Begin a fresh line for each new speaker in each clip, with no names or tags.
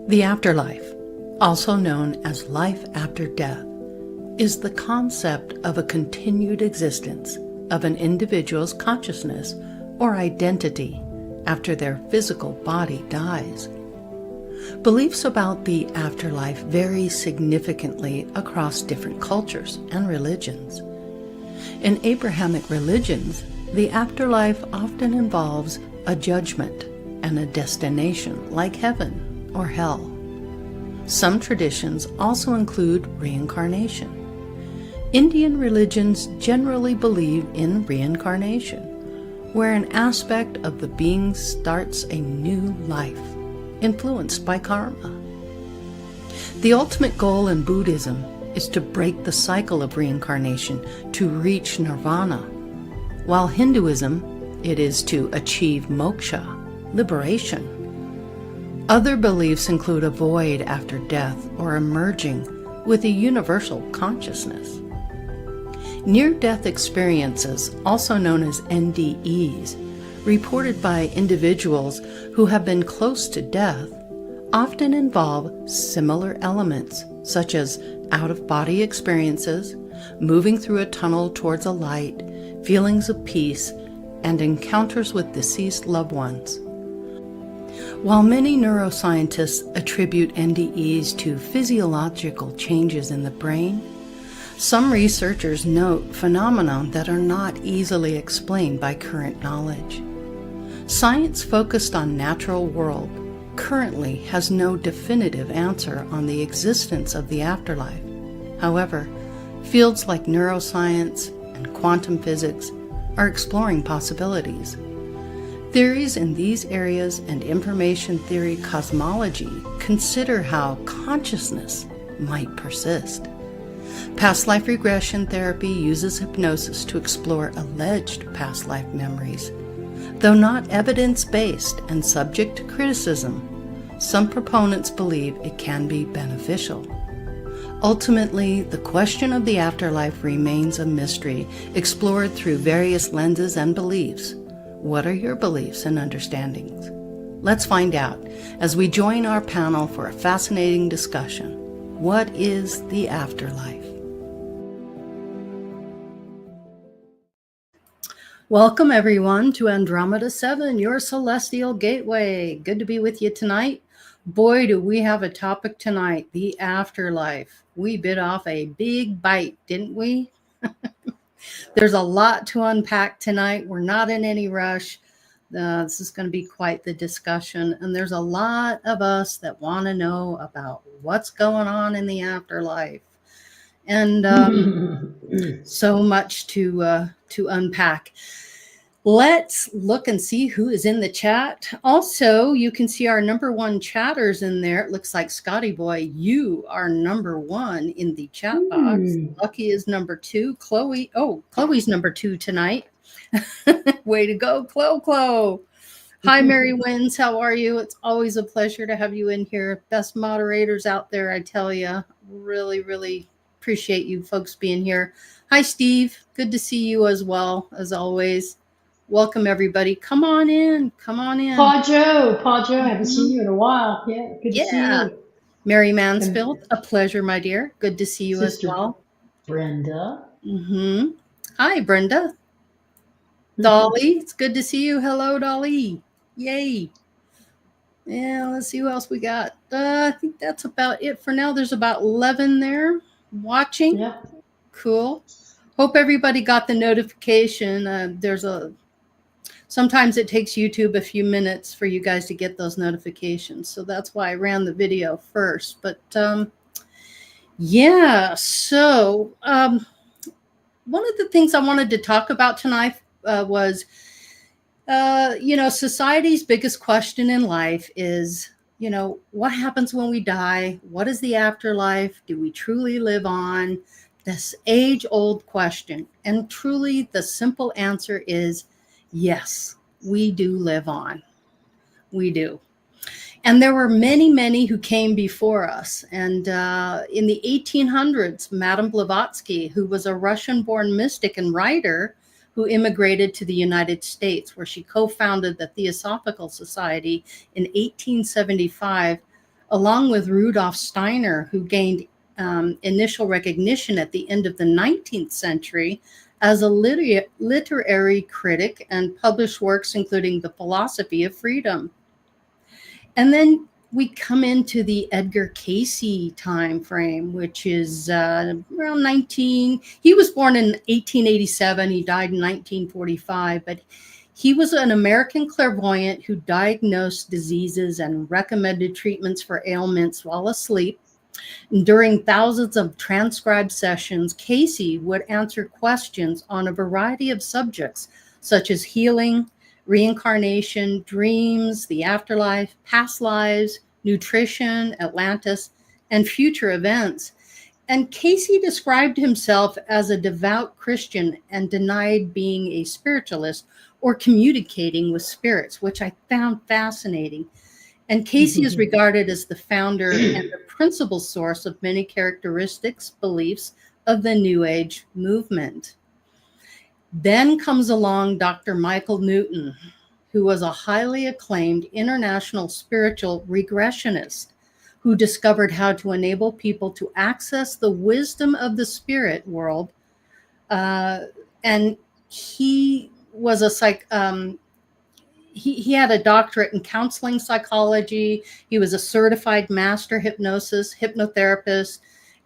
The afterlife, also known as life after death, is the concept of a continued existence of an individual's consciousness or identity after their physical body dies. Beliefs about the afterlife vary significantly across different cultures and religions. In Abrahamic religions, the afterlife often involves a judgment and a destination like heaven or hell. Some traditions also include reincarnation. Indian religions generally believe in reincarnation, where an aspect of the being starts a new life, influenced by karma. The ultimate goal in Buddhism is to break the cycle of reincarnation to reach nirvana, while Hinduism, it is to achieve moksha, liberation. Other beliefs include a void after death or emerging with a universal consciousness. Near-death experiences, also known as NDEs, reported by individuals who have been close to death, often involve similar elements such as out-of-body experiences, moving through a tunnel towards a light, feelings of peace, and encounters with deceased loved ones. While many neuroscientists attribute NDEs to physiological changes in the brain, some researchers note phenomena that are not easily explained by current knowledge. Science focused on natural world currently has no definitive answer on the existence of the afterlife. However, fields like neuroscience and quantum physics are exploring possibilities. Theories in these areas and information theory cosmology consider how consciousness might persist. Past life regression therapy uses hypnosis to explore alleged past life memories. Though not evidence-based and subject to criticism, some proponents believe it can be beneficial. Ultimately, the question of the afterlife remains a mystery explored through various lenses and beliefs. What are your beliefs and understandings? Let's find out as we join our panel for a fascinating discussion. What is the afterlife? Welcome everyone to Andromeda 7, your celestial gateway. Good to be with you tonight. Boy, do we have a topic tonight, the afterlife. We bit off a big bite, didn't we? There's a lot to unpack tonight. We're not in any rush. This is going to be quite the discussion. And there's a lot of us that want to know about what's going on in the afterlife. And so much to unpack. Let's look and see who is in the chat. Also, you can see our #1 chatters in there. It looks like Scotty Boy, you are #1 in the chat box. Lucky is #2. Chloe, Chloe's #2 tonight. Way to go, Chloe. Hi, Mary Wins. How are you? It's always a pleasure to have you in here. Best moderators out there, I tell you. Really, really appreciate you folks being here. Hi, Steve. Good to see you as well, as always. Welcome, everybody. Come on in. Come on in.
Paul Joe. I haven't seen you in a while. Yeah, good to see you.
Mary Mansfield, a pleasure, my dear. Good to see you
Sister
as well.
Brenda.
Hi, Brenda. Dolly, it's good to see you. Hello, Dolly. Yay. Yeah, let's see who else we got. I think that's about it for now. There's about 11 there watching.
Yep.
Cool. Hope everybody got the notification. Sometimes it takes YouTube a few minutes for you guys to get those notifications. So that's why I ran the video first. But yeah, so one of the things I wanted to talk about tonight was, society's biggest question in life is, what happens when we die? What is the afterlife? Do we truly live on? This age-old question. And truly, the simple answer is yes, we do live on. We do. And there were many, many who came before us. And in the 1800s, Madame Blavatsky, who was a Russian-born mystic and writer who immigrated to the United States, where she co-founded the Theosophical Society in 1875,
along with Rudolf Steiner, who gained initial recognition at the end of the 19th century as a literary critic and published works including The Philosophy of Freedom. And then we come into the Edgar Cayce time frame, which is around he was born in 1887, he died in 1945, but he was an American clairvoyant who diagnosed diseases and recommended treatments for ailments while asleep. And during thousands of transcribed sessions, Cayce would answer questions on a variety of subjects, such as healing, reincarnation, dreams, the afterlife, past lives, nutrition, Atlantis, and future events. And Cayce described himself as a devout Christian and denied being a spiritualist or communicating with spirits, which I found fascinating. And Cayce is regarded as the founder and the principal source of many characteristics, beliefs of the New Age movement. Then comes along Dr. Michael Newton, who was a highly acclaimed international spiritual regressionist who discovered how to enable people to access the wisdom of the spirit world. And he was he had a doctorate in counseling psychology. He was a certified master hypnotherapist,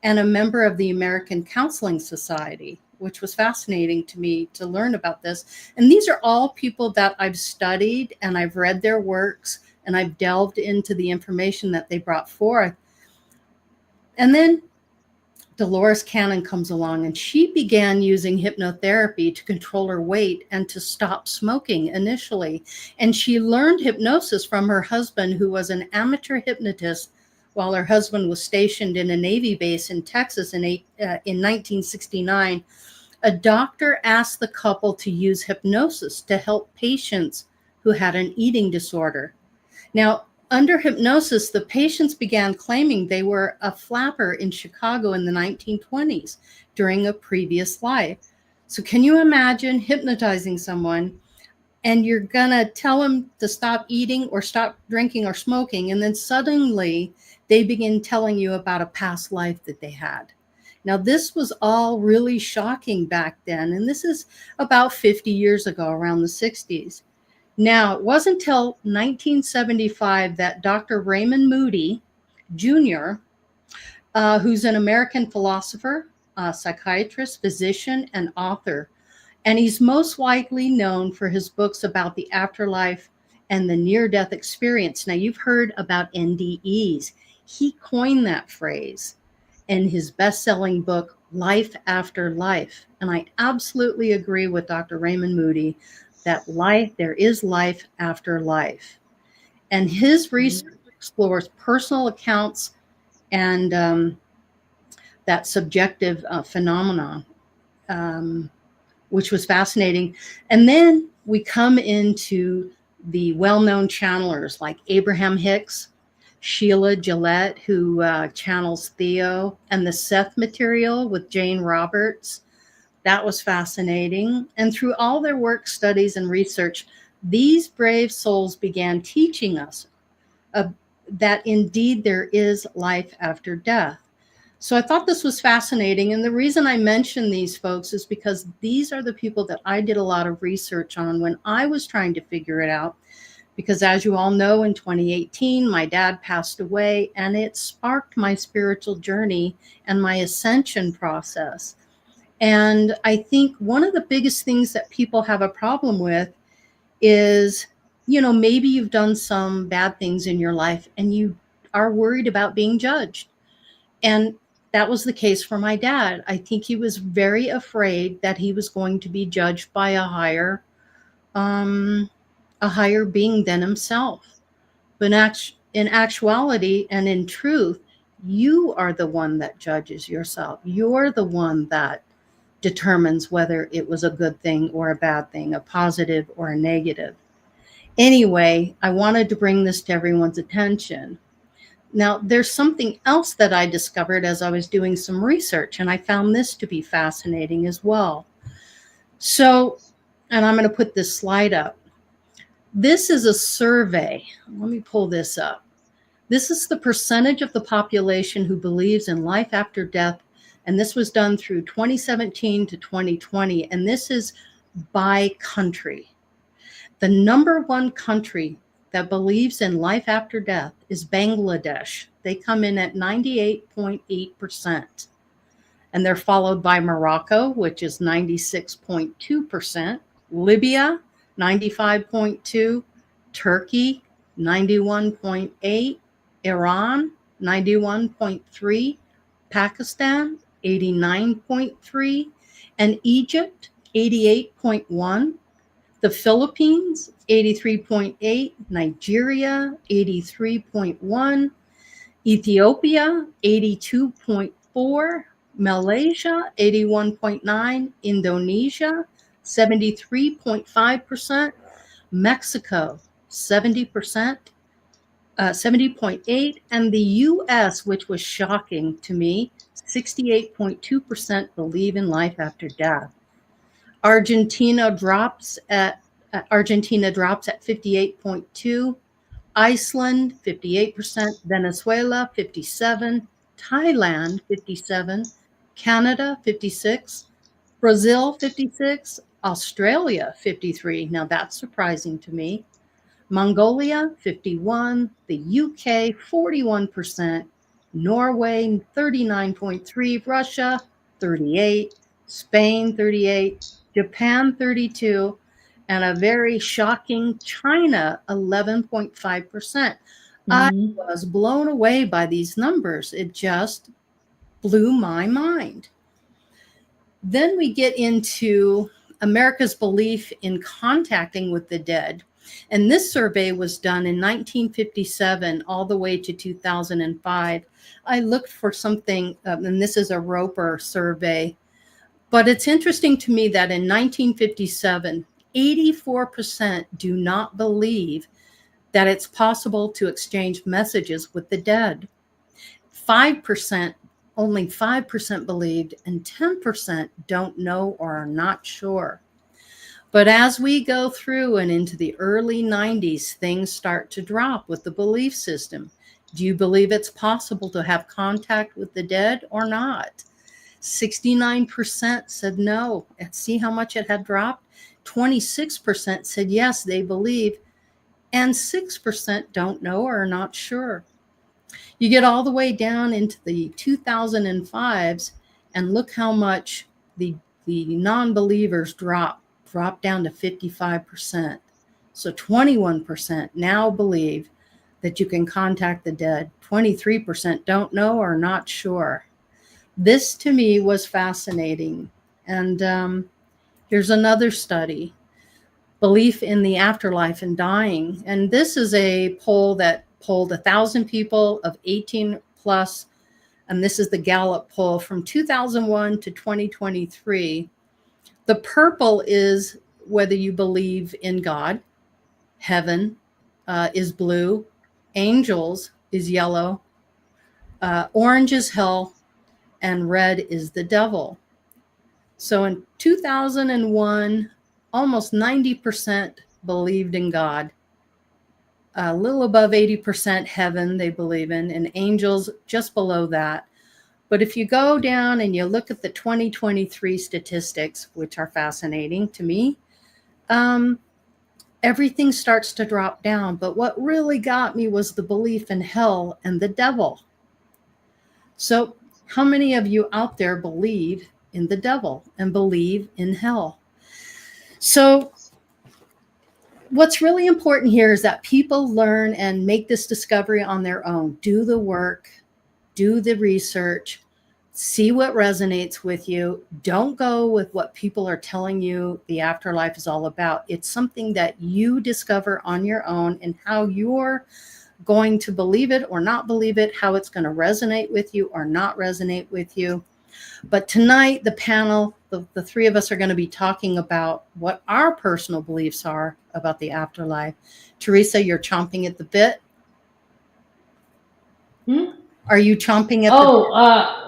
and a member of the American Counseling Society, which was fascinating to me to learn about this. And these are all people that I've studied and I've read their works and I've delved into the information that they brought forth. And then Dolores Cannon comes along, and she began using hypnotherapy to control her weight and to stop smoking initially. And she learned hypnosis from her husband, who was an amateur hypnotist while her husband was stationed in a Navy base in Texas in 1969. A doctor asked the couple to use hypnosis to help patients who had an eating disorder. Now, under hypnosis, the patients began claiming they were a flapper in Chicago in the 1920s during a previous life. So can you imagine hypnotizing someone and you're going to tell them to stop eating or stop drinking or smoking, and then suddenly they begin telling you about a past life that they had? Now, this was all really shocking back then, and this is about 50 years ago, around the 60s. Now, it wasn't until 1975 that Dr. Raymond Moody Jr., who's an American philosopher, psychiatrist, physician, and author, and he's most likely known for his books about the afterlife and the near-death experience. Now, you've heard about NDEs. He coined that phrase in his best-selling book, Life After Life. And I absolutely agree with Dr. Raymond Moody that there is life after life. And his research explores personal accounts and that subjective phenomenon, which was fascinating. And then we come into the well-known channelers like Abraham Hicks, Sheila Gillette, who channels Theo, and the Seth material with Jane Roberts. That was fascinating. And through all their work, studies, and research, these brave souls began teaching us that indeed there is life after death. So I thought this was fascinating. And the reason I mention these folks is because these are the people that I did a lot of research on when I was trying to figure it out. Because as you all know, in 2018, my dad passed away, and it sparked my spiritual journey and my ascension process. And I think one of the biggest things that people have a problem with is, maybe you've done some bad things in your life and you are worried about being judged. And that was the case for my dad. I think he was very afraid that he was going to be judged by a higher being than himself. But in actuality and in truth, you are the one that judges yourself. You're the one that determines whether it was a good thing or a bad thing, a positive or a negative. Anyway, I wanted to bring this to everyone's attention. Now, there's something else that I discovered as I was doing some research, and I found this to be fascinating as well. So, and I'm going to put this slide up. This is a survey. Let me pull this up. This is the percentage of the population who believes in life after death. And this was done through 2017 to 2020. And this is by country. The number one country that believes in life after death is Bangladesh. They come in at 98.8%. And they're followed by Morocco, which is 96.2%, Libya, 95.2%, Turkey, 91.8%, Iran, 91.3%, Pakistan, 89.3%, and Egypt, 88.1%. The Philippines, 83.8%, Nigeria, 83.1%, Ethiopia, 82.4%, Malaysia, 81.9%, Indonesia, 73.5%, Mexico, 70%, 70.8%, and the US, which was shocking to me, 68.2% believe in life after death. Argentina drops at 58.2%, Iceland 58%, Venezuela 57%, Thailand 57%, Canada 56%, Brazil 56%, Australia 53%. Now that's surprising to me. Mongolia 51%, the UK 41%, Norway 39.3%, Russia 38%, Spain 38%, Japan 32%, and a very shocking China 11.5%. I was blown away by these numbers. It just blew my mind. Then we get into America's belief in contacting with the dead. And this survey was done in 1957 all the way to 2005. I looked for something, and this is a Roper survey. But it's interesting to me that in 1957, 84% do not believe that it's possible to exchange messages with the dead. 5%, only 5% believed, and 10% don't know or are not sure. But as we go through and into the early 90s, things start to drop with the belief system. Do you believe it's possible to have contact with the dead or not? 69% said no. And see how much it had dropped? 26% said yes, they believe, and 6% don't know or are not sure. You get all the way down into the 2005s, and look how much the non-believers drop down to 55%. So 21% now believe that you can contact the dead. 23% don't know or are not sure. This to me was fascinating. And here's another study, belief in the afterlife and dying. And this is a poll that polled 1,000 people of 18 plus. And this is the Gallup poll from 2001 to 2023. The purple is whether you believe in God. Heaven is blue. Angels is yellow. Orange is hell. And red is the devil. So in 2001, almost 90% believed in God. A little above 80% heaven they believe in, and angels just below that. But if you go down and you look at the 2023 statistics, which are fascinating to me, everything starts to drop down. But what really got me was the belief in hell and the devil. So how many of you out there believe in the devil and believe in hell? So what's really important here is that people learn and make this discovery on their own. Do the work, do the research, see what resonates with you. Don't go with what people are telling you the afterlife is all about. It's something that you discover on your own, and how you're going to believe it or not believe it, how it's going to resonate with you or not resonate with you. But tonight, the panel, the three of us are going to be talking about what our personal beliefs are about the afterlife. Teresa, you're chomping at the bit. Are you chomping at the bit?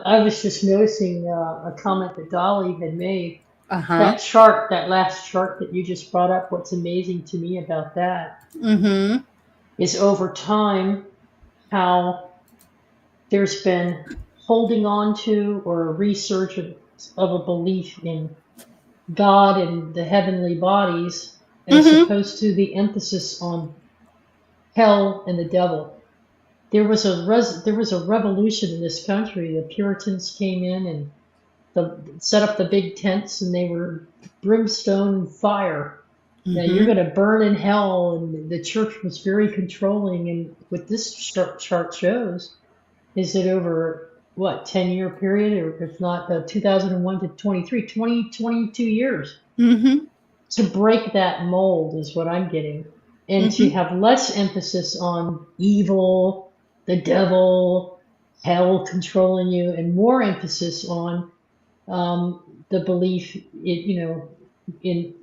I was just noticing a comment that Dolly had made. That chart, that last chart that you just brought up, what's amazing to me about that is over time, how there's been holding on to or a resurgence of a belief in God and the heavenly bodies, as
Mm-hmm.
opposed to the emphasis on hell and the devil. There was a revolution in this country. The Puritans came in and set up the big tents, and they were brimstone and fire. Now you're
Mm-hmm.
going to burn in hell, and the church was very controlling. And what this chart shows is that over what 10-year period, or if not 2001 to 23, 22 years,
Mm-hmm.
to break that mold is what I'm getting, and to
Mm-hmm.
have less emphasis on evil, the devil, hell controlling you, and more emphasis on the belief, in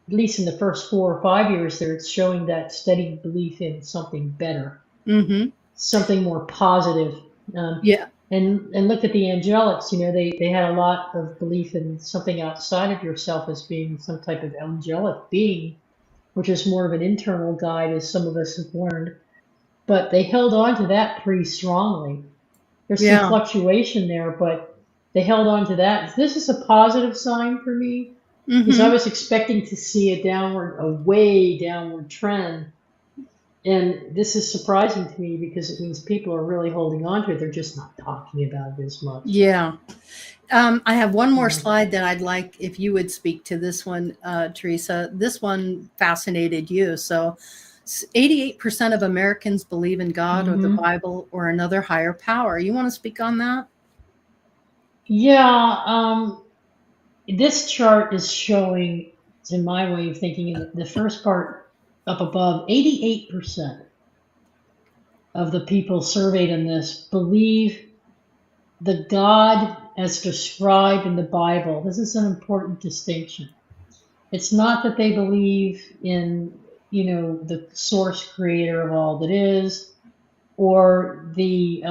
at least in the first 4 or 5 years there, it's showing that steady belief in something better,
Mm-hmm.
something more positive. Um,
Yeah.
and look at the angelics, they had a lot of belief in something outside of yourself as being some type of angelic being, which is more of an internal guide, as some of us have learned. But they held on to that pretty strongly. There's some
Yeah.
fluctuation there, but they held on to that. This is a positive sign for me, because I
Mm-hmm.
was expecting to see a way downward trend. And this is surprising to me because it means people are really holding on to it. They're just not talking about it as much.
Yeah. I have one more
Yeah.
slide that I'd like if you would speak to this one, Teresa. This one fascinated you. So 88% of Americans believe in God or the
Hmm.
Bible or another higher power. You want to speak on that?
Yeah. This chart is showing, in my way of thinking, in the first part up above, 88% of the people surveyed in this believe the God as described in the Bible. This is an important distinction. It's not that they believe in, the source creator of all that is, or the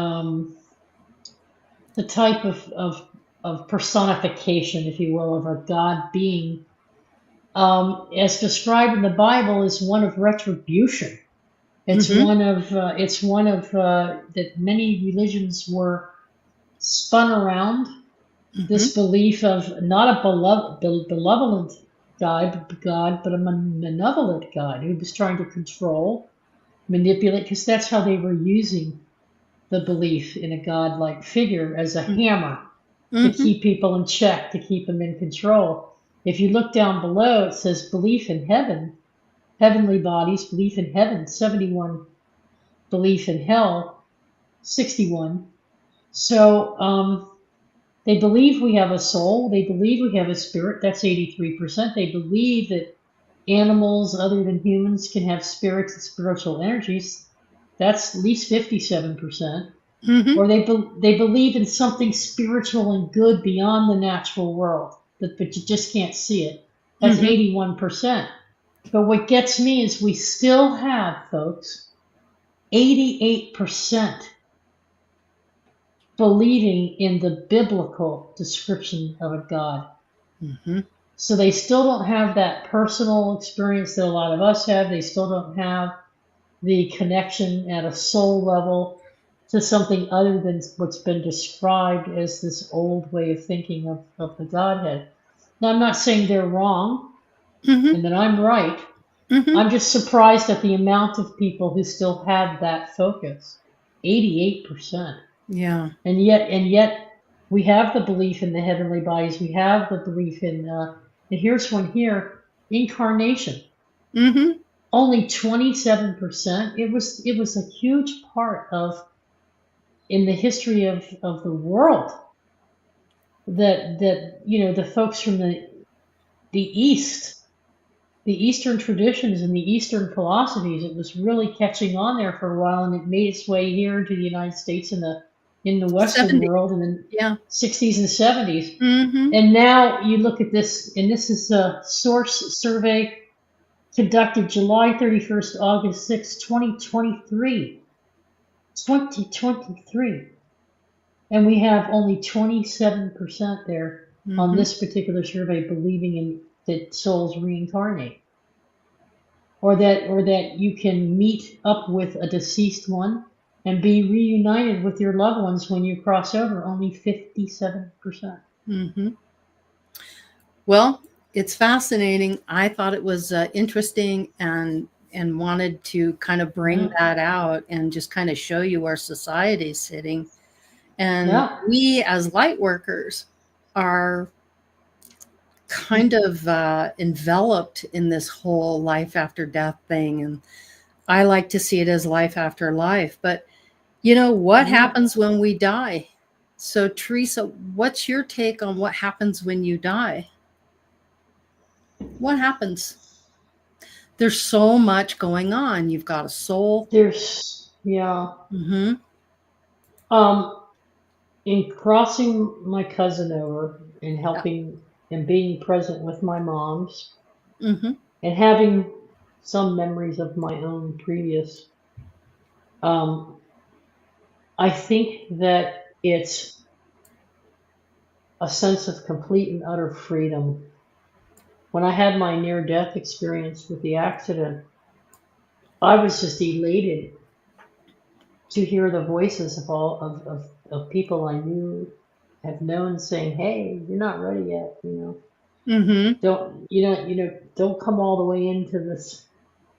type of personification, if you will, of a God being, as described in the Bible, is one of retribution.
Mm-hmm.
It's one of that many religions were spun around.
Mm-hmm.
This belief of not a benevolent God, but a malevolent God who was trying to control, manipulate, because that's how they were using the belief in a God-like figure as a hammer to
Mm-hmm.
keep people in check, to keep them in control. If you look down below, it says belief in heaven, heavenly bodies, belief in heaven, 71, belief in hell, 61. So they believe we have a soul. They believe we have a spirit. That's 83%. They believe that animals other than humans can have spirits and spiritual energies. That's at least 57%.
Mm-hmm.
Or they believe in something spiritual and good beyond the natural world, but you just can't see it. That's
Mm-hmm.
81%. But what gets me is we still have, folks, 88% believing in the biblical description of a God.
Mm-hmm.
So they still don't have that personal experience that a lot of us have. They still don't have the connection at a soul level to something other than what's been described as this old way of thinking of the Godhead. Now, I'm not saying they're wrong
Mm-hmm.
and that I'm right.
Mm-hmm.
I'm just surprised at the amount of people who still have that focus. 88%.
Yeah.
And yet we have the belief in the heavenly bodies. We have the belief in, and here's one here, incarnation.
Mm-hmm.
Only 27%. It was a huge part of, in the history of the world, that the folks from the East, the Eastern traditions and the Eastern philosophies, it was really catching on there for a while, and it made its way here into the United States in the Western
70.
world in the
Yeah.
60s and 70s.
Mm-hmm.
And now you look at this, and this is a source survey conducted July 31st, August 6, 2023. 2023. And we have only 27% there on
Mm-hmm.
this particular survey believing in that souls reincarnate, or that you can meet up with a deceased one and be reunited with your loved ones when you cross over, only 57%.
Hmm. Well, it's fascinating. I thought it was interesting and wanted to kind of bring
Yeah.
that out and just kind of show you where society's sitting. And
Yeah.
we as light workers are kind of enveloped in this whole life after death thing. And I like to see it as life after life. But you know, what
Yeah.
happens when we die? So, Teresa, what's your take on what happens when you die? What happens? There's so much going on. You've got a soul.
Yeah.
Mm-hmm.
Um, in crossing my cousin over and
Yeah.
helping and being present with my moms
Mm-hmm.
and having some memories of my own previous, um, I think that it's a sense of complete and utter freedom. When I had my near death experience with the accident, I was just elated to hear the voices of of people I knew, have known, saying, "Hey, you're not ready yet.
Mm-hmm.
Don't come all the way into this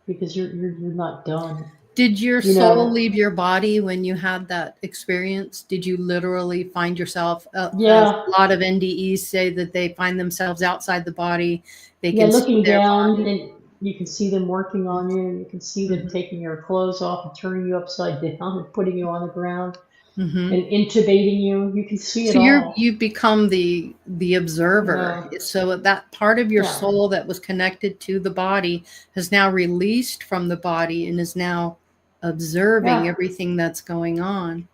because you're not done."
Did your
You
soul
know,
leave your body when you had that experience? Did you literally find yourself, as
yeah,
a lot of NDEs say that they find themselves outside the body, they
yeah.
can see
Looking
their
down,
body?
and you can see them working on you. You can see them
Mm-hmm.
taking your clothes off and turning you upside down and putting you on the ground
Mm-hmm.
and intubating you. You can see it
So
all.
you become the observer.
Yeah,
So that part of your
yeah,
soul that was connected to the body has now released from the body and is now observing
yeah.
everything that's going on.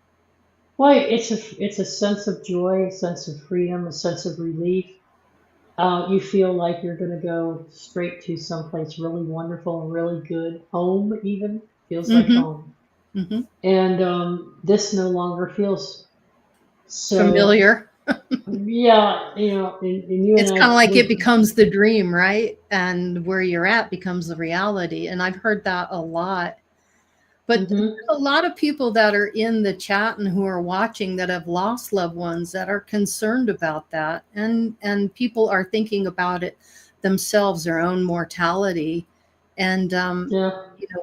Well, it's a sense of joy, a sense of freedom, a sense of relief. You feel like you're going to go straight to someplace really wonderful and really good. Home even feels like
Mm-hmm.
home,
Mm-hmm.
and this no longer feels so.
Familiar.
Yeah, and you and
It's kind of
I
like it
would.
becomes the dream, right? And where you're at becomes the reality. And I've heard that a lot. But there's
Hmm.
a lot of people that are in the chat and who are watching that have lost loved ones that are concerned about that. And people are thinking about it themselves, their own mortality. And
Yeah.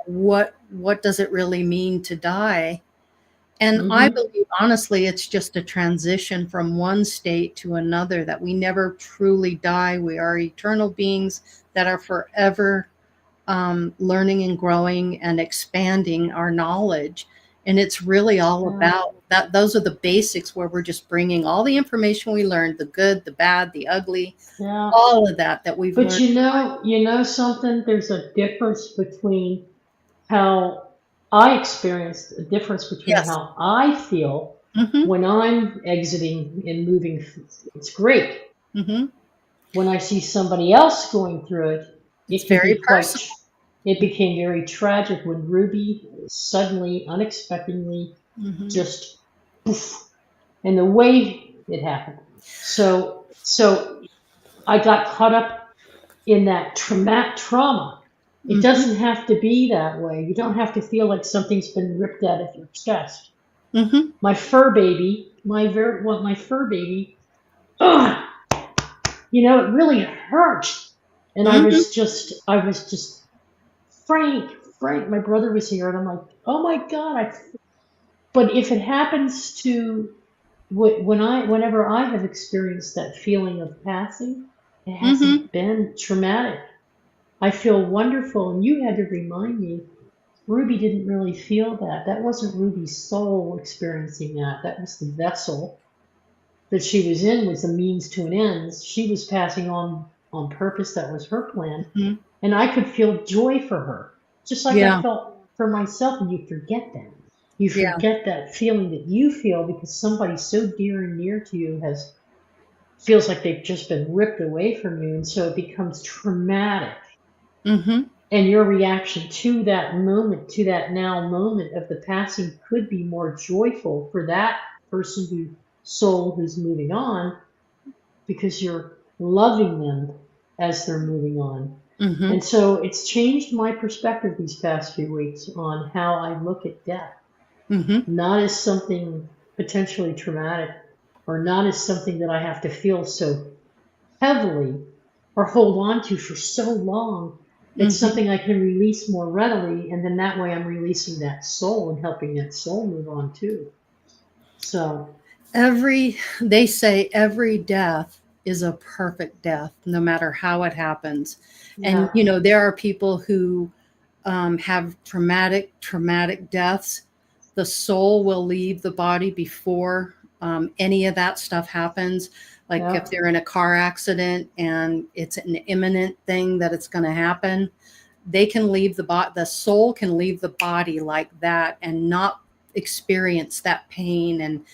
what does it really mean to die? And I
Hmm.
believe, honestly, it's just a transition from one state to another, that we never truly die. We are eternal beings that are forever learning and growing and expanding our knowledge. And it's really all
Yeah.
about that. Those are the basics where we're just bringing all the information we learned, the good, the bad, the ugly,
Yeah.
all of that we've
But
learned.
you know something. There's a difference between how I experienced a difference between
Yes.
how I feel
Mm-hmm.
when I'm exiting and moving. It's great.
Mm-hmm.
When I see somebody else going through it,
It's
it can
very
be
personal.
it became very tragic when Ruby suddenly, unexpectedly,
Mm-hmm.
just poof, and the way it happened. So I got caught up in that trauma. It
Mm-hmm.
doesn't have to be that way. You don't have to feel like something's been ripped out of your chest.
Mm-hmm.
My fur baby, my fur baby, ugh, it really hurt. And
Mm-hmm.
I was just Frank. My brother was here, and I'm like, oh my god. But if it happens to whenever I have experienced that feeling of passing, it
Mm-hmm.
hasn't been traumatic. I feel wonderful, and you had to remind me. Ruby didn't really feel that. That wasn't Ruby's soul experiencing that. That was the vessel that she was in, was a means to an end. She was passing on purpose. That was her plan.
Mm-hmm.
And I could feel joy for her, just like I
Yeah.
felt for myself. And you forget that. You
Yeah.
forget that feeling that you feel because somebody so dear and near to you has feels like they've just been ripped away from you. And so it becomes traumatic.
Mm-hmm.
And your reaction to that moment, to that now moment of the passing, could be more joyful for that person soul who's moving on, because you're loving them as they're moving on.
Mm-hmm.
And so it's changed my perspective these past few weeks on how I look at death.
Mm-hmm.
not as something potentially traumatic, or not as something that I have to feel so heavily or hold on to for so long. It's
Mm-hmm.
something I can release more readily, and then that way I'm releasing that soul and helping that soul move on too. So,
They say every death is a perfect death, no matter how it happens. And,
yeah,
there are people who have traumatic deaths. The soul will leave the body before any of that stuff happens. Like if
yeah.
they're in a car accident and it's an imminent thing that it's going to happen, they can leave the soul can leave the body like that and not experience that pain and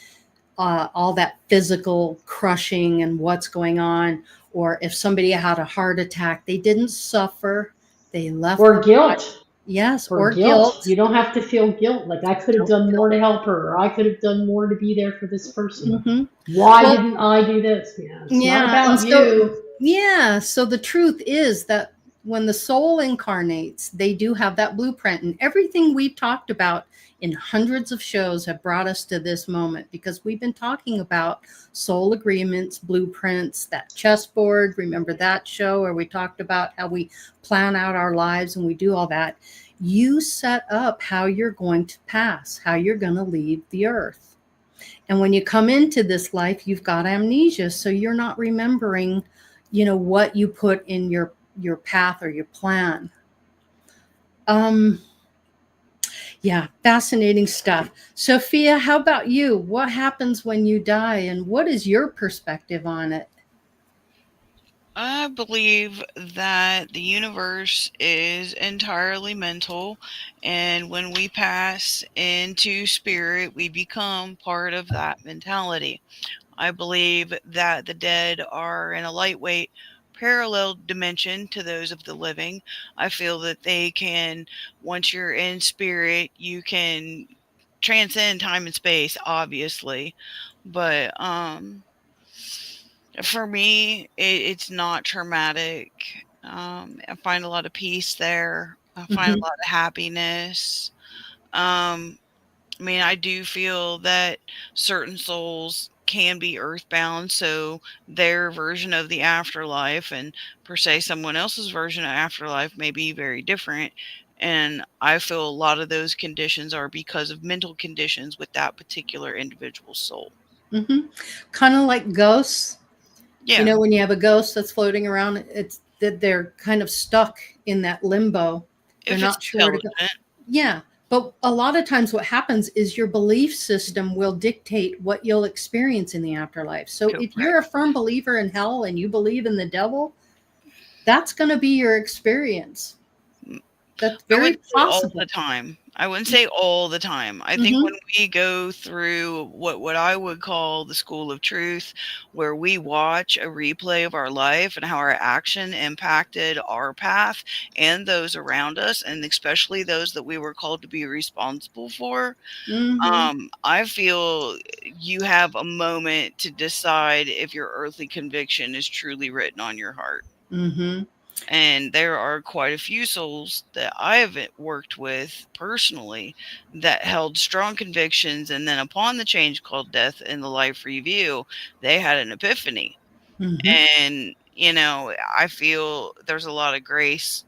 all that physical crushing and what's going on. Or if somebody had a heart attack, they didn't suffer, they left
Or
the body.
guilt.
Yes,
Or
or
guilt.
guilt.
You don't have to feel guilt. Like, I could have
Don't
done
feel.
more to help her, or I could have done more to be there for this person.
Hmm.
Why
Well,
didn't I do this? Yeah, it's not
yeah, and
about you.
so the truth is that when the soul incarnates, they do have that blueprint, and everything we've talked about in hundreds of shows have brought us to this moment because we've been talking about soul agreements, blueprints, that chessboard. Remember that show where we talked about how we plan out our lives and we do all that? You set up how you're going to pass, how you're going to leave the earth. And when you come into this life, you've got amnesia. So you're not remembering, what you put in your path or your plan. Um, yeah, fascinating stuff. Sophia, how about you? What happens when you die and what is your perspective on it?
I believe that the universe is entirely mental, and when we pass into spirit, we become part of that mentality. I believe that the dead are in a lightweight, parallel dimension to those of the living. I feel that they can, once you're in spirit, you can transcend time and space, obviously. But for me, it's not traumatic. I find a lot of peace there. I find a
Mm-hmm.
lot of happiness. Um, I mean, I do feel that certain souls can be earthbound, so their version of the afterlife and per se someone else's version of afterlife may be very different. And I feel a lot of those conditions are because of mental conditions with that particular individual soul.
Mm-hmm. Kind of like ghosts.
Yeah,
When you have a ghost that's floating around, it's that they're kind of stuck in that limbo. They're
if it's
not sure to go.
intelligent,
Yeah. But a lot of times what happens is your belief system will dictate what you'll experience in the afterlife. So if you're a
correct.
firm believer in hell and you believe in the devil, that's going to be your experience. That's
I
very
wouldn't say all the
possible.
time. I wouldn't say all the time. I think when
Mm-hmm.
we go through what I would call the school of truth, where we watch a replay of our life and how our action impacted our path and those around us, and especially those that we were called to be responsible for,
Mm-hmm.
I feel you have a moment to decide if your earthly conviction is truly written on your heart.
Mm-hmm.
And there are quite a few souls that I've worked with personally that held strong convictions. And then upon the change called death in the life review, they had an epiphany.
Mm-hmm.
And, I feel there's a lot of grace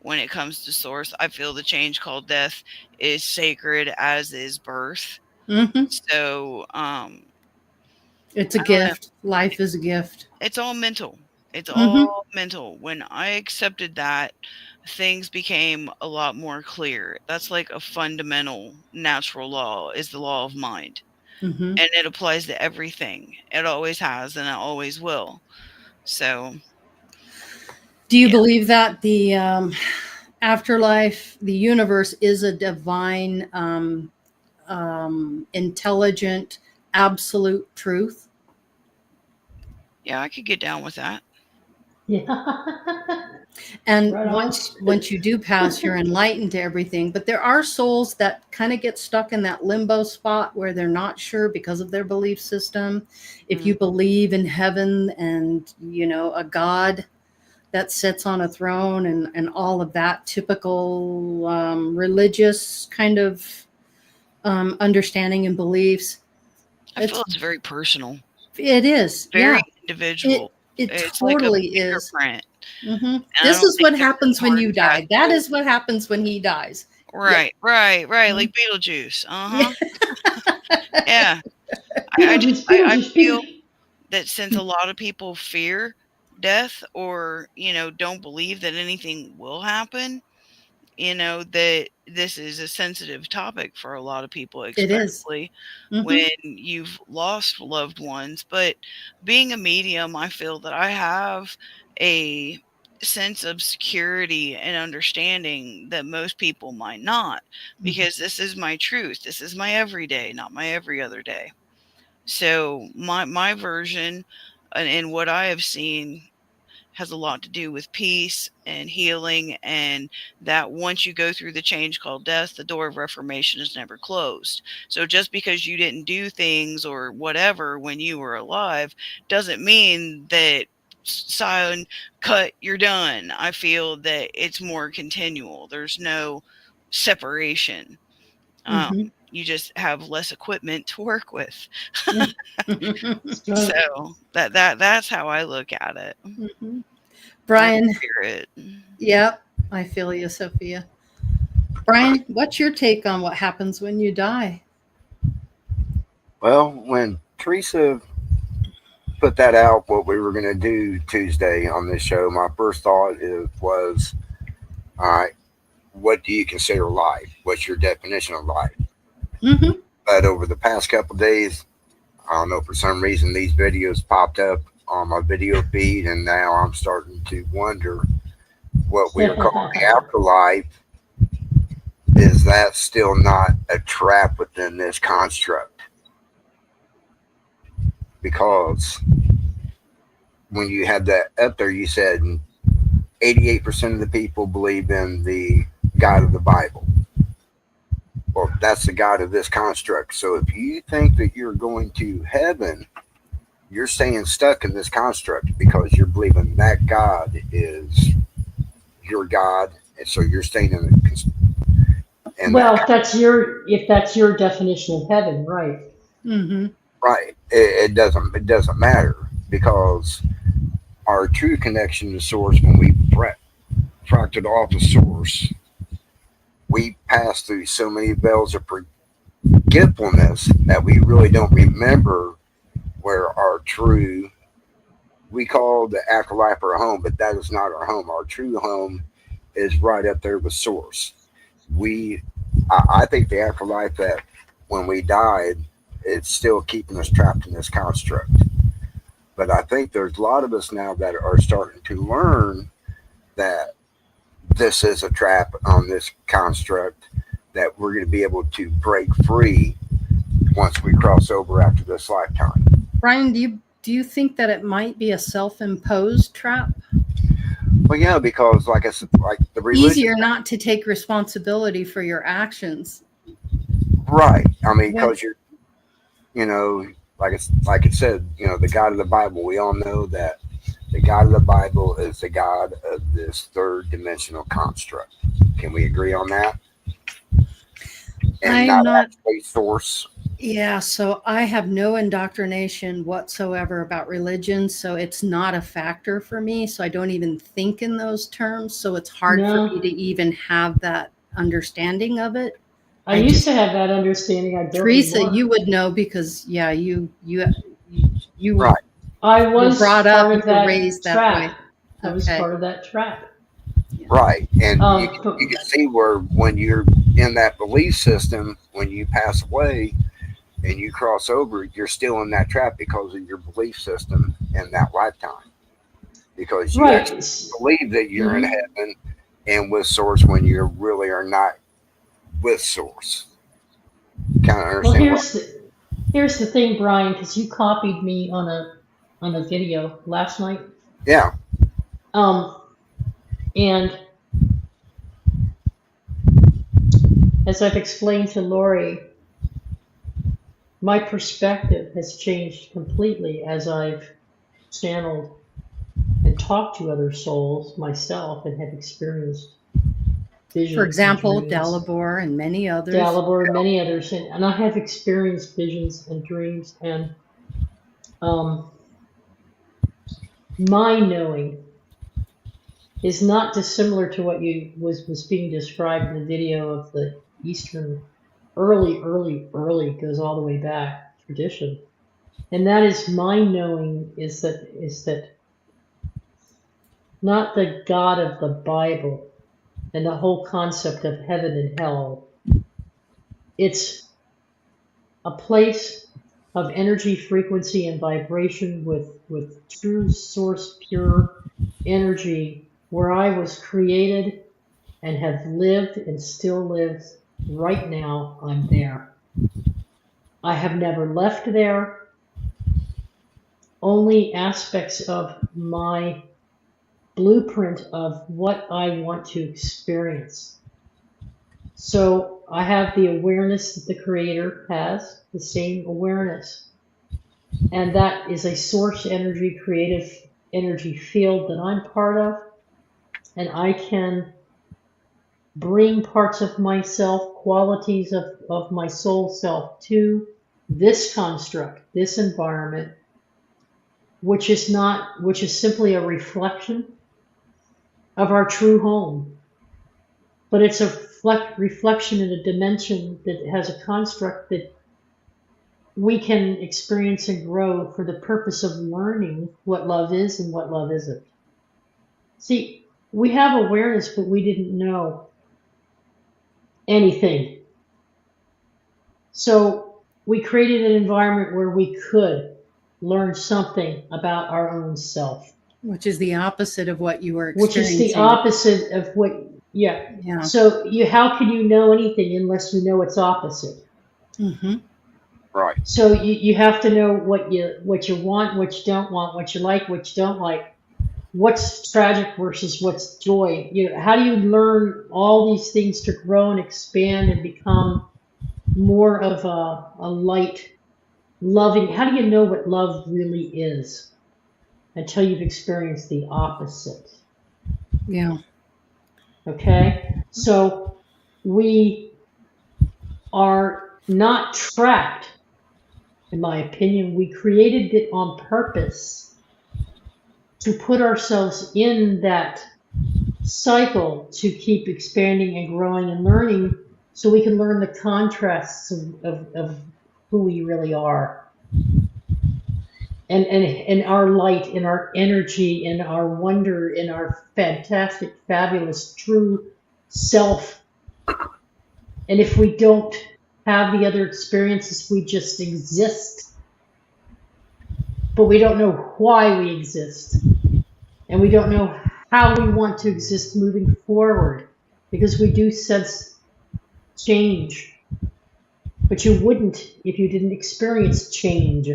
when it comes to source. I feel the change called death is sacred, as is birth.
Mm-hmm.
So,
It's a
I don't know.
gift. Life is a gift.
It's all mental. It's
Mm-hmm.
all mental. When I accepted that, things became a lot more clear. That's like a fundamental natural law is the law of mind.
Mm-hmm.
And it applies to everything. It always has and it always will. So,
Do you
yeah.
believe that the afterlife, the universe is a divine, intelligent, absolute truth?
Yeah, I could get down with that.
Yeah.
And
Right on.
once you do pass, you're enlightened to everything. But there are souls that kind of get stuck in that limbo spot where they're not sure because of their belief system. If you
Mm.
believe in heaven and a God that sits on a throne and all of that typical religious kind of understanding and beliefs.
I feel it's very personal,
It is.
very
Yeah.
individual.
It
It's like a
totally is.
fingerprint. I
This
don't
is
think
what
there's
happens
any
when
hard
you
and
die.
fast
That
rule.
is what happens when he dies.
Right, right, right.
Mhm.
Like Beetlejuice. Yeah.
Beetlejuice,
I
Beetlejuice,
feel
Beetlejuice.
that since a lot of people fear death or, don't believe that anything will happen, that this is a sensitive topic for a lot of people,
It is.
especially
Mhm.
when you've lost loved ones. But being a medium, I feel that I have a sense of security and understanding that most people might not, because this is my truth. This is my everyday, not my every other day. So my version and what I have seen has a lot to do with peace and healing, and that once you go through the change called death, the door of reformation is never closed. So just because you didn't do things or whatever when you were alive doesn't mean that sign cut, you're done. I feel that it's more continual. There's no separation.
Mhm.
You just have less equipment to work with.
So,
So that's how I look at it.
Mhm.
Or
Brian,
spirit.
yep, I feel you, Sophia. Brian, what's your take on what happens when you die?
Well, when Teresa put that out, what we were going to do Tuesday on this show, my first thought was, all right, what do you consider life? What's your definition of life?
Mm-hmm.
But over the past couple of days, I don't know, for some reason, these videos popped up on my video feed, and now I'm starting to wonder what we are calling the afterlife. Is that still not a trap within this construct? Because when you had that up there, you said 88% of the people believe in the God of the Bible. Well, that's the God of this construct. So if you think that you're going to heaven, you're staying stuck in this construct because you're believing that God is your God, and so you're staying in
well,
that.
if that's your definition of heaven, right?
Mm-hmm.
Right. It doesn't matter because our true connection to source, when we fractured off the source, we pass through so many veils of forgetfulness that we really don't remember where our true, we call the afterlife our home, but that is not our home. Our true home is right up there with source. We, I think the afterlife, that when we died, it's still keeping us trapped in this construct. But I think there's a lot of us now that are starting to learn that this is a trap on this construct, that we're going to be able to break free once we cross over after this lifetime.
Brian, do you think that it might be a self-imposed trap?
Well, yeah, because like I said, like the religion,
Easier not to take responsibility for your actions.
right? I mean,
When
because you know, like it said, the God of the Bible. We all know that the God of the Bible is the God of this third dimensional construct. Can we agree on that? And
I'm
not
not,
actually source.
yeah, so I have no indoctrination whatsoever about religion, so it's not a factor for me. So I don't even think in those terms. So it's hard for me
No,
to even have that understanding of it.
I
I
used
just,
to have that understanding. I don't
Teresa,
anymore.
you would know because yeah, you
Right,
I
were
was
brought up,
part
you
of
were
that
raised that way.
trap. I was
Okay.
part of that trap.
Yeah.
right. And
But
you can see where when you're in that belief system, when you pass away and you cross over, you're still in that trap because of your belief system in that lifetime. Because you
right.
actually believe that you're in
Hmm.
heaven and with source when you really are not with source. Kind of
Well,
understand what?
here's the thing, Brian, because you copied me on a video last night.
Yeah,
Um, and as I've explained to Laurie, my perspective has changed completely as I've channeled and talked to other souls myself and have experienced visions.
For example,
and dreams.
Dalibor and many others.
Dalibor and many others, and I have experienced visions and dreams, and my knowing is not dissimilar to what was being described in the video of the Eastern early goes all the way back tradition, and that is my knowing is that not the God of the Bible and the whole concept of heaven and hell. It's a place of energy, frequency, and vibration with true source, pure energy, where I was created and have lived and still live right now. I'm there. I have never left there. Only aspects of my blueprint of what I want to experience. So I have the awareness that the Creator has, the same awareness. And that is a source energy, creative energy field that I'm part of. And I can bring parts of myself, qualities of my soul self to this construct, this environment, which is simply a reflection of our true home. But it's a reflection in a dimension that has a construct that we can experience and grow for the purpose of learning what love is and what love isn't. See, we have awareness, but we didn't know anything. So we created an environment where we could learn something about our own self.
Which is the opposite of what you were
Which
experiencing.
is the opposite of what, yeah.
Yeah.
So how can you know anything unless you know its opposite?
Mm-hmm.
Right.
So you have to know what you want, what you don't want, what you like, what you don't like. What's tragic versus what's joy? How do you learn all these things to grow and expand and become more of a light, loving? How do you know what love really is until you've experienced the opposite?
Yeah.
Okay? So we are not trapped, in my opinion. We created it on purpose to put ourselves in that cycle to keep expanding and growing and learning, so we can learn the contrasts of who we really are. And our light, and our energy, and our wonder, and our fantastic, fabulous, true self. And if we don't have the other experiences, we just exist. But we don't know why we exist. And we don't know how we want to exist moving forward, because we do sense change. But you wouldn't if you didn't experience change.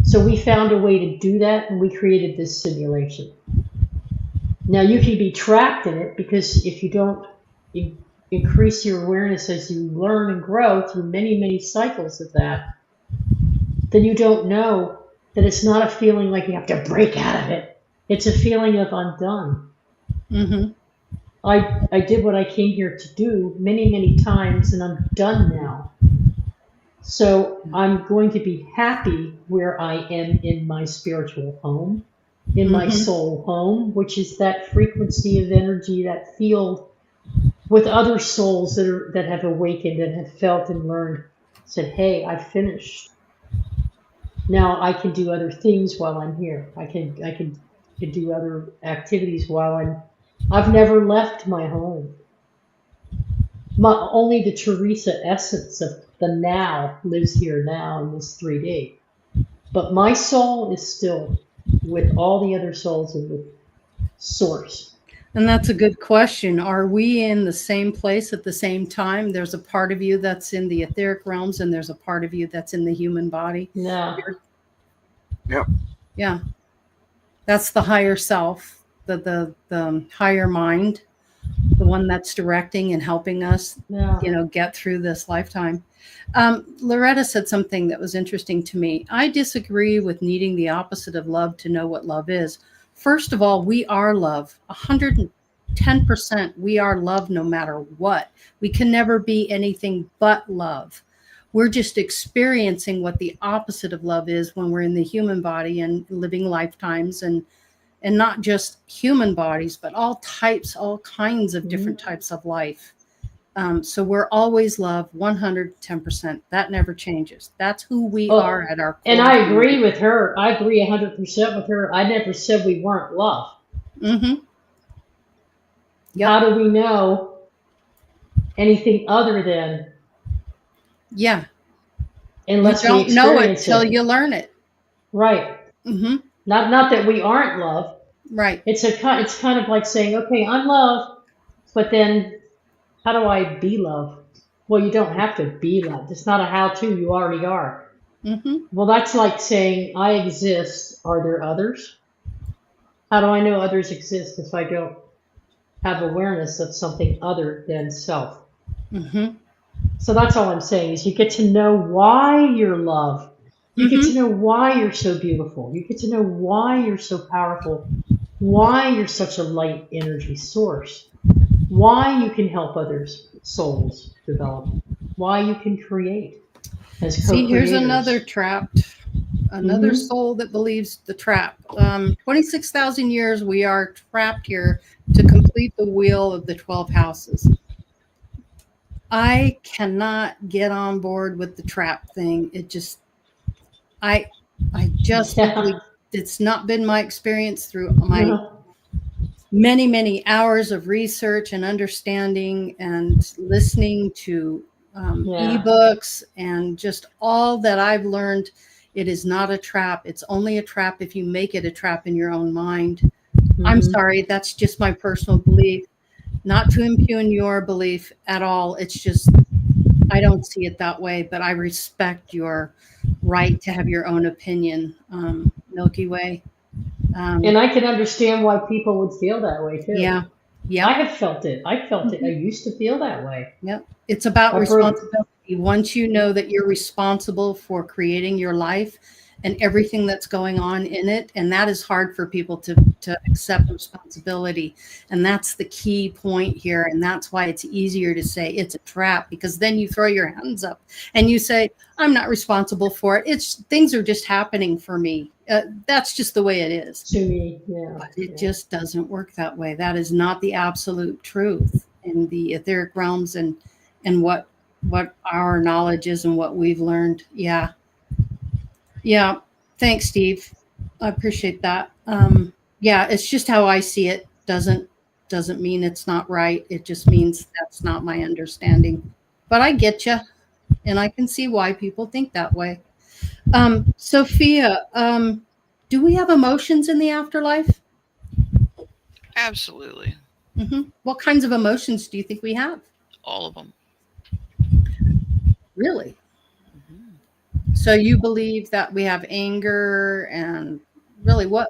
So we found a way to do that, and we created this simulation. Now you can be trapped in it, because if you don't increase your awareness as you learn and grow through many, many cycles of that, then you don't know that it's not a feeling like you have to break out of it. It's a feeling of I'm done.
Mm-hmm.
I did what I came here to do many, many times, and I'm done now. So I'm going to be happy where I am in my spiritual home, in my soul home, which is that frequency of energy, that field with other souls that have awakened and have felt and learned, said, hey, I finished. Now I can do other things while I'm here. I can do other activities while I've never left my home. Only the Teresa essence of the now lives here now in this 3D. But my soul is still with all the other souls and with Source.
And that's a good question. Are we in the same place at the same time? There's a part of you that's in the etheric realms, and there's a part of you that's in the human body.
Yeah.
Yep.
Yeah. That's the higher self, the higher mind, the one that's directing and helping us, get through this lifetime. Loretta said something that was interesting to me. I disagree with needing the opposite of love to know what love is. First of all, we are love, 110%. 10%, we are love no matter what. We can never be anything but love. We're just experiencing what the opposite of love is when we're in the human body and living lifetimes, and not just human bodies, but all kinds of different types of life. So we're always love, 110%. That never changes. That's who we are at our core.
And I agree with her. I agree 100% with her. I never said we weren't love.
Mm-hmm. Yep.
How do we know anything other than?
Yeah.
Unless
you don't
we
know it
experience
till you learn it.
Right.
Mm-hmm.
Not that we aren't love.
Right.
It's kind of like saying, okay, I'm love, but then how do I be love? Well, you don't have to be love. It's not a how-to. You already are.
Mm-hmm.
Well, that's like saying I exist. Are there others? How do I know others exist if I don't have awareness of something other than self?
Mm-hmm.
So that's all I'm saying is you get to know why you're love. You get to know why you're so beautiful. You get to know why you're so powerful, why you're such a light energy source, why you can help others' souls develop, why you can create as co-creators.
See, here's another trapped, another soul that believes the trap. 26,000 years we are trapped here to complete the wheel of the 12 houses. I cannot get on board with the trap thing. It just, I just believe it's not been my experience through my many, many hours of research and understanding and listening to ebooks and just all that I've learned. It is not a trap. It's only a trap if you make it a trap in your own mind. I'm sorry. That's just my personal belief. Not to impugn your belief at all. It's just, I don't see it that way, but I respect your right to have your own opinion, Milky Way.
And I can understand why people would feel that way too.
Yeah. Yeah.
I have felt it. I felt it. I used to feel that way.
Yep. It's about responsibility. Once you know that you're responsible for creating your life and everything that's going on in it, and that is hard for people to accept responsibility. And that's the key point here. And that's why it's easier to say it's a trap, because then you throw your hands up and you say, I'm not responsible for it. Things are just happening for me. That's just the way it is.
To me, yeah.
But it just doesn't work that way. That is not the absolute truth in the etheric realms and what our knowledge is and what we've learned. Yeah. Yeah. Thanks, Steve. I appreciate that. Yeah, it's just how I see it. Doesn't mean it's not right. It just means that's not my understanding. But I get you, and I can see why people think that way. Sophia, do we have emotions in the afterlife?
Absolutely.
What kinds of emotions do you think we have?
All of them.
Really? So you believe that we have anger, and really why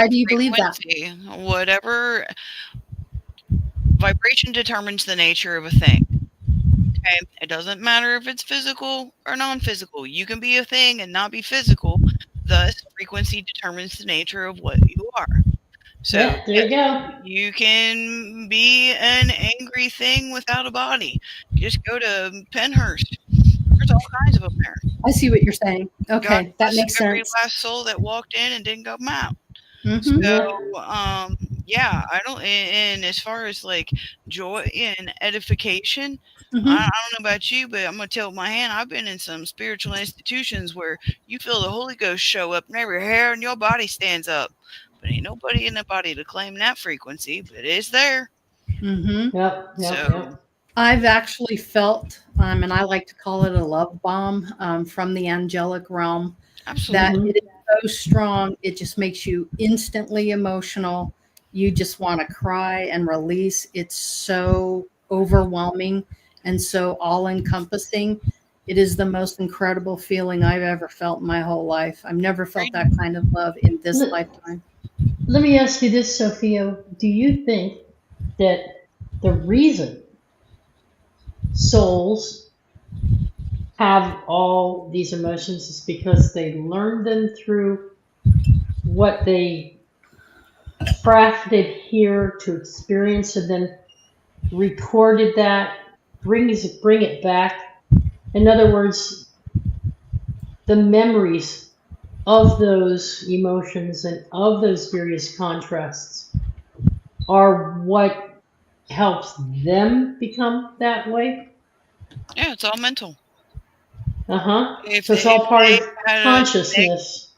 do you believe that?
Whatever vibration determines the nature of a thing. Okay, it doesn't matter if it's physical or non-physical. You can be a thing and not be physical. Thus, frequency determines the nature of what you are. So
there you go.
You can be an angry thing without a body. Just go to Penhurst. There's all kinds of them there.
I see what you're saying. Okay,
God,
that makes
every
sense.
last soul that walked in and didn't go out. So, yeah, I don't. And as far as like joy and edification, I don't know about you, but I'm gonna tell my hand. I've been in some spiritual institutions where you feel the Holy Ghost show up, and every hair in your body stands up. But ain't nobody in the body to claim that frequency, but it's there.
Yep.
I've actually felt, and I like to call it a love bomb from the angelic realm.
Absolutely.
That it is so strong, it just makes you instantly emotional. You just want to cry and release. It's so overwhelming and so all-encompassing. It is the most incredible feeling I've ever felt in my whole life. I've never felt that kind of love in this lifetime.
Let me ask you this, Sophia. Do you think that the reason souls have all these emotions is because they learned them through what they crafted here to experience and then recorded that, bring it back. In other words, the memories of those emotions and of those various contrasts are what helps them become that way.
Yeah, it's all mental.
So it's
If
all part
they've
of
had
consciousness.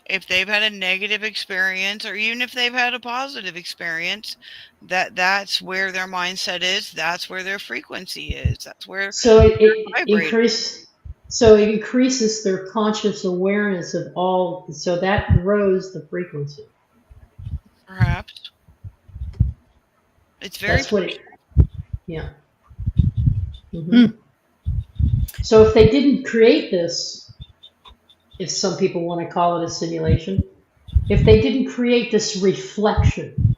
if they've had a negative experience, or even if they've had a positive experience, that's where their mindset is. That's where their frequency is. That's where
So
they're vibrating.
it increases their conscious awareness of all, so that grows the frequency.
Perhaps it's very.
That's what it, yeah. So if they didn't create this, if some people want to call it a simulation, if they didn't create this reflection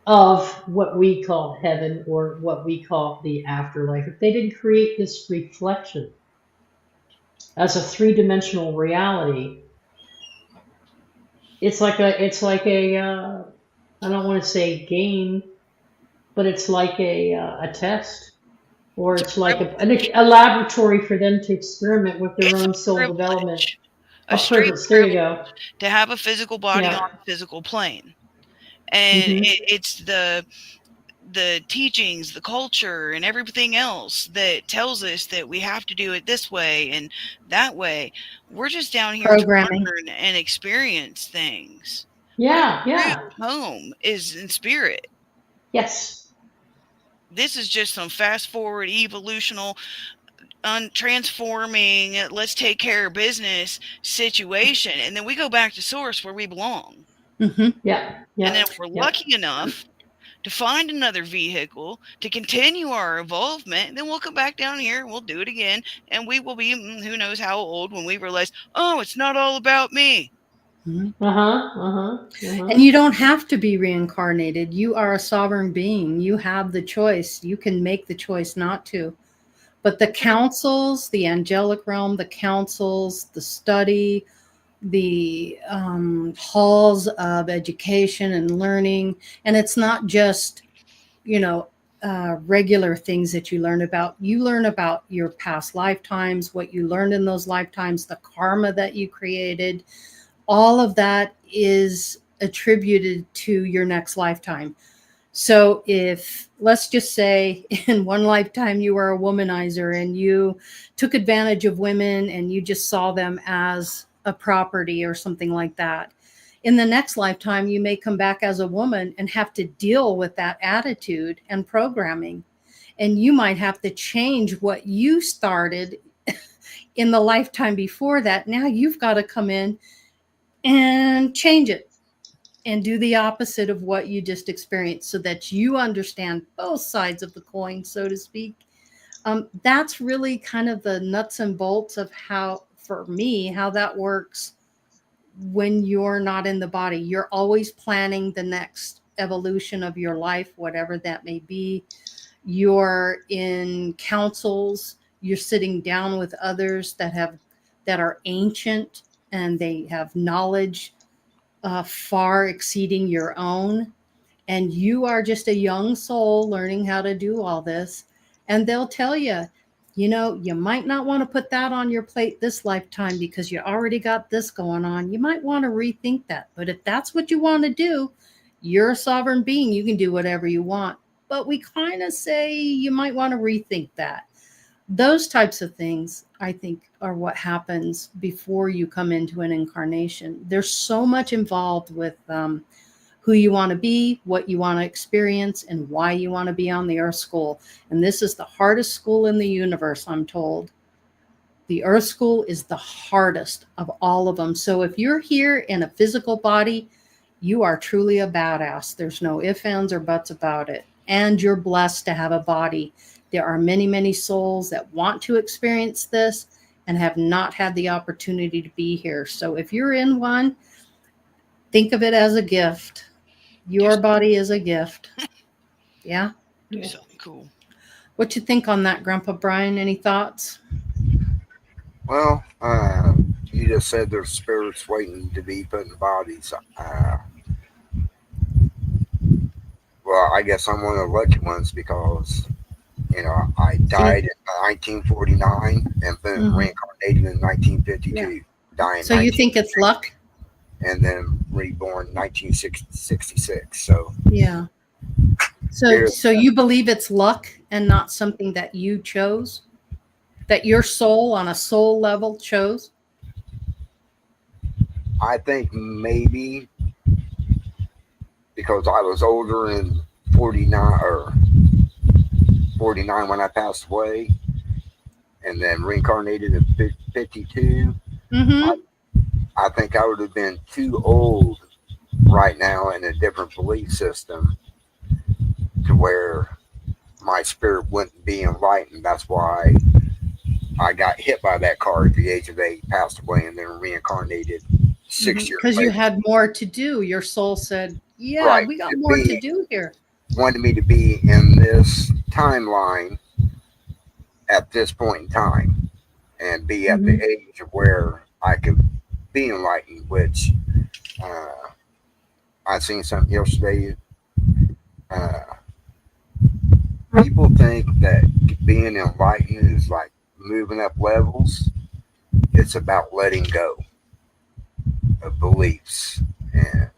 of what we call heaven or what we call the afterlife, if they didn't create this reflection as a three-dimensional reality, it's like a I don't want to say game, but it's like a test, or it's like a laboratory for them to experiment with their
It's
own
a
soul development.
privilege,
A
a straight
privilege. There you
privilege
go.
to have a physical body
Yeah.
on a physical plane, and it's the teachings, the culture, and everything else that tells us that we have to do it this way and that way. We're just down here
Programming.
to learn and experience things.
Yeah.
Our
Yeah.
true home is in spirit.
Yes.
This is just some fast forward evolutional transforming, let's take care of business situation, and then we go back to source where we belong.
Mm-hmm.
Yeah.
And then if we're lucky enough to find another vehicle to continue our evolvement, then we'll come back down here and we'll do it again, and we will be who knows how old when we realize, oh, it's not all about me.
And you don't have to be reincarnated. You are a sovereign being. You have the choice. You can make the choice not to. But the councils, the angelic realm, the councils, the study, the halls of education and learning, and it's not just, regular things that you learn about. You learn about your past lifetimes, what you learned in those lifetimes, the karma that you created. All of that is attributed to your next lifetime. So if, let's just say, in one lifetime you were a womanizer and you took advantage of women and you just saw them as a property or something like that, in the next lifetime you may come back as a woman and have to deal with that attitude and programming. And you might have to change what you started in the lifetime before that. Now you've got to come in and change it and do the opposite of what you just experienced, so that you understand both sides of the coin, so to speak. That's really kind of the nuts and bolts of how, for me, how that works when you're not in the body. You're always planning the next evolution of your life, whatever that may be. You're in councils, you're sitting down with others that are ancient, and they have knowledge far exceeding your own, and you are just a young soul learning how to do all this. And they'll tell you, you might not want to put that on your plate this lifetime because you already got this going on. You might want to rethink that. But if that's what you want to do, you're a sovereign being. You can do whatever you want. But we kind of say you might want to rethink that. Those types of things, I think, are what happens before you come into an incarnation. There's so much involved with who you want to be, what you want to experience, and why you want to be on the Earth School. And this is the hardest school in the universe, I'm told. The Earth School is the hardest of all of them. So if you're here in a physical body, you are truly a badass. There's no ifs, ands, or buts about it. And you're blessed to have a body. There are many, many souls that want to experience this and have not had the opportunity to be here. So if you're in one, think of it as a gift. Your body is a gift. Yeah?
Do something cool.
What you think on that, Grandpa Brian? Any thoughts?
Well, You just said there's spirits waiting to be put in bodies. Well, I guess I'm one of the lucky ones because I
See,
died in 1949 and then
mhm.
reincarnated in 1952.
Yeah.
Died in
So you think it's luck?
and then reborn 1966. So
Yeah. So
here,
so you believe it's luck and not something that you chose? That your soul on a soul level chose?
I think maybe because I was older in 49 or 49 when I passed away, and then reincarnated in 52. I,
Mm-hmm.
I think I would have been too old right now in a different belief system to where my spirit wouldn't be enlightened. That's why I got hit by that car at the age of 8, passed away, and then reincarnated 6 years
Because you
later.
had more to do. Your soul said, yeah,
Right.
we got
To
more to
be,
do here.
wanted me to be in this timeline at this point in time and be at the
Hmm.
age of where I could be enlightened, which uh, I seen something yesterday. Uh, People think that being enlightened is like moving up levels. It's about letting go of beliefs and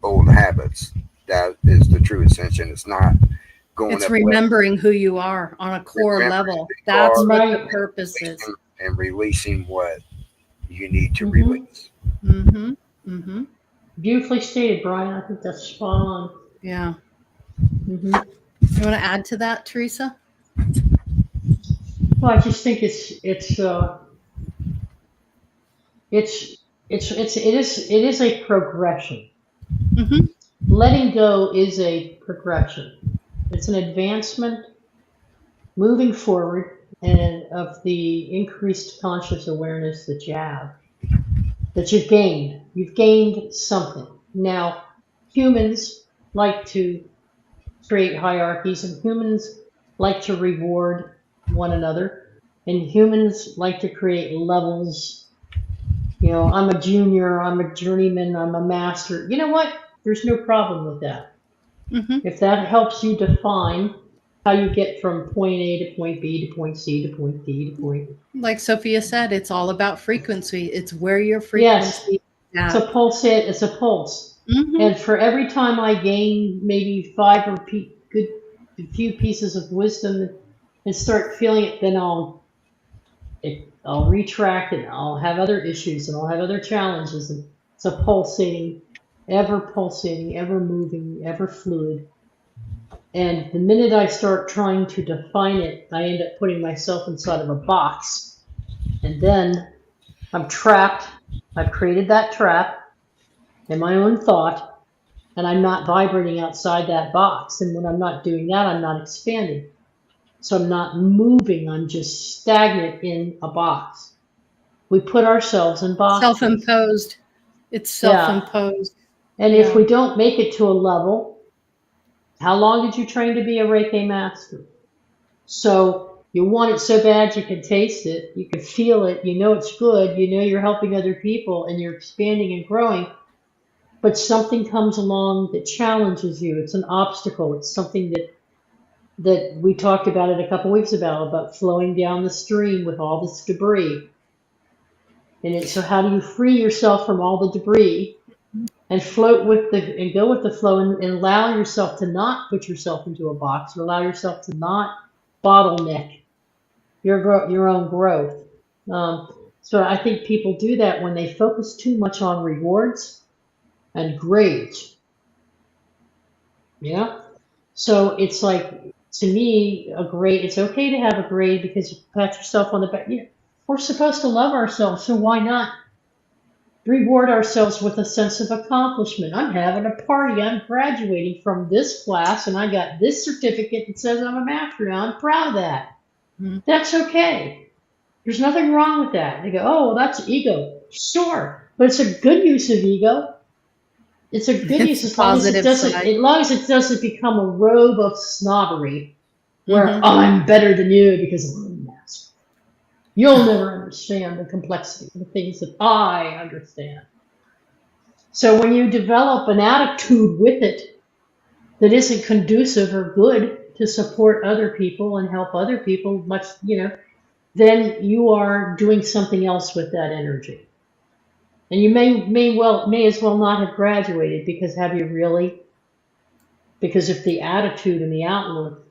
old habits. That is the true ascension. It's not going
It's
up levels,
remembering who you are on a core
remembering
level.
who you
That's
are,
what the
Right.
purpose is.
and releasing what you need to
Hmm.
release.
Mm-hmm. Mm-hmm.
Beautifully stated, Brian. I think that's spot on.
Yeah.
Hmm.
You want to add to that, Teresa?
Well, I just think it's it is a progression.
Mm-hmm.
Letting go is a progression. It's an advancement moving forward and of the increased conscious awareness that you have, that you've gained. You've gained something. Now, humans like to create hierarchies, and humans like to reward one another, and humans like to create levels. I'm a junior, I'm a journeyman, I'm a master. You know what? There's no problem with that.
Mm-hmm.
If that helps you define how you get from point A to point B to point C to point D to point.
Like Sophia said, it's all about frequency. It's where your
Yes,
frequency is
it's
at.
a pulse hit, it's a pulse.
Mm-hmm.
And for every time I gain maybe five or good a few pieces of wisdom and start feeling it, then I'll retract and I'll have other issues and I'll have other challenges. And it's a pulsating, ever moving, ever fluid. And the minute I start trying to define it, I end up putting myself inside of a box. And then I'm trapped. I've created that trap in my own thought, and I'm not vibrating outside that box. And when I'm not doing that, I'm not expanding. So I'm not moving, I'm just stagnant in a box. We put ourselves in boxes.
Self-imposed. It's
Yeah.
self-imposed.
And if
Yeah.
we don't make it to a level, how long did you train to be a Reiki master? So you want it so bad you can taste it, you can feel it, you know it's good, you know you're helping other people and you're expanding and growing, but something comes along that challenges you. It's an obstacle. It's something that we talked about it a couple weeks about flowing down the stream with all this debris. So how do you free yourself from all the debris and and go with the flow and allow yourself to not put yourself into a box, or allow yourself to not bottleneck your own growth. So I think people do that when they focus too much on rewards and grades. Yeah. So it's like, to me, a grade, it's okay to have a grade because you pat yourself on the back. We're supposed to love ourselves, so why not reward ourselves with a sense of accomplishment? I'm having a party. I'm graduating from this class and I got this certificate that says I'm a master now. I'm proud of that.
Mm-hmm.
That's okay. There's nothing wrong with that. They go, oh, well, that's ego. Sure. But it's a good use of ego. It's a good use
It's
as long as it
positive
doesn't,
side.
as long as it doesn't become a robe of snobbery where
Mm-hmm.
I'm better than you because I'm a master. You'll never understand the complexity of the things that I understand. So when you develop an attitude with it that isn't conducive or good to support other people and help other people, much, then you are doing something else with that energy. And you may as well not have graduated, because have you really? Because if the attitude and the outlook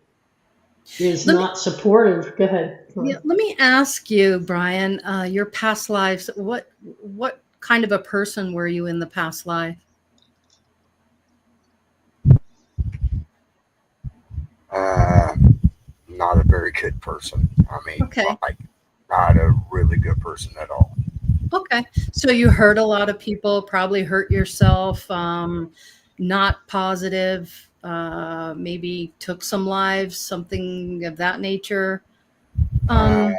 is
Let me,
not supportive, go ahead.
yeah, let me ask you, Brian, your past lives, what kind of a person were you in the past life?
Not a very good person. I mean,
Okay.
like, not a really good person at all.
Okay. So you hurt a lot of people, probably hurt yourself, not positive, maybe took some lives, something of that nature.
Uh,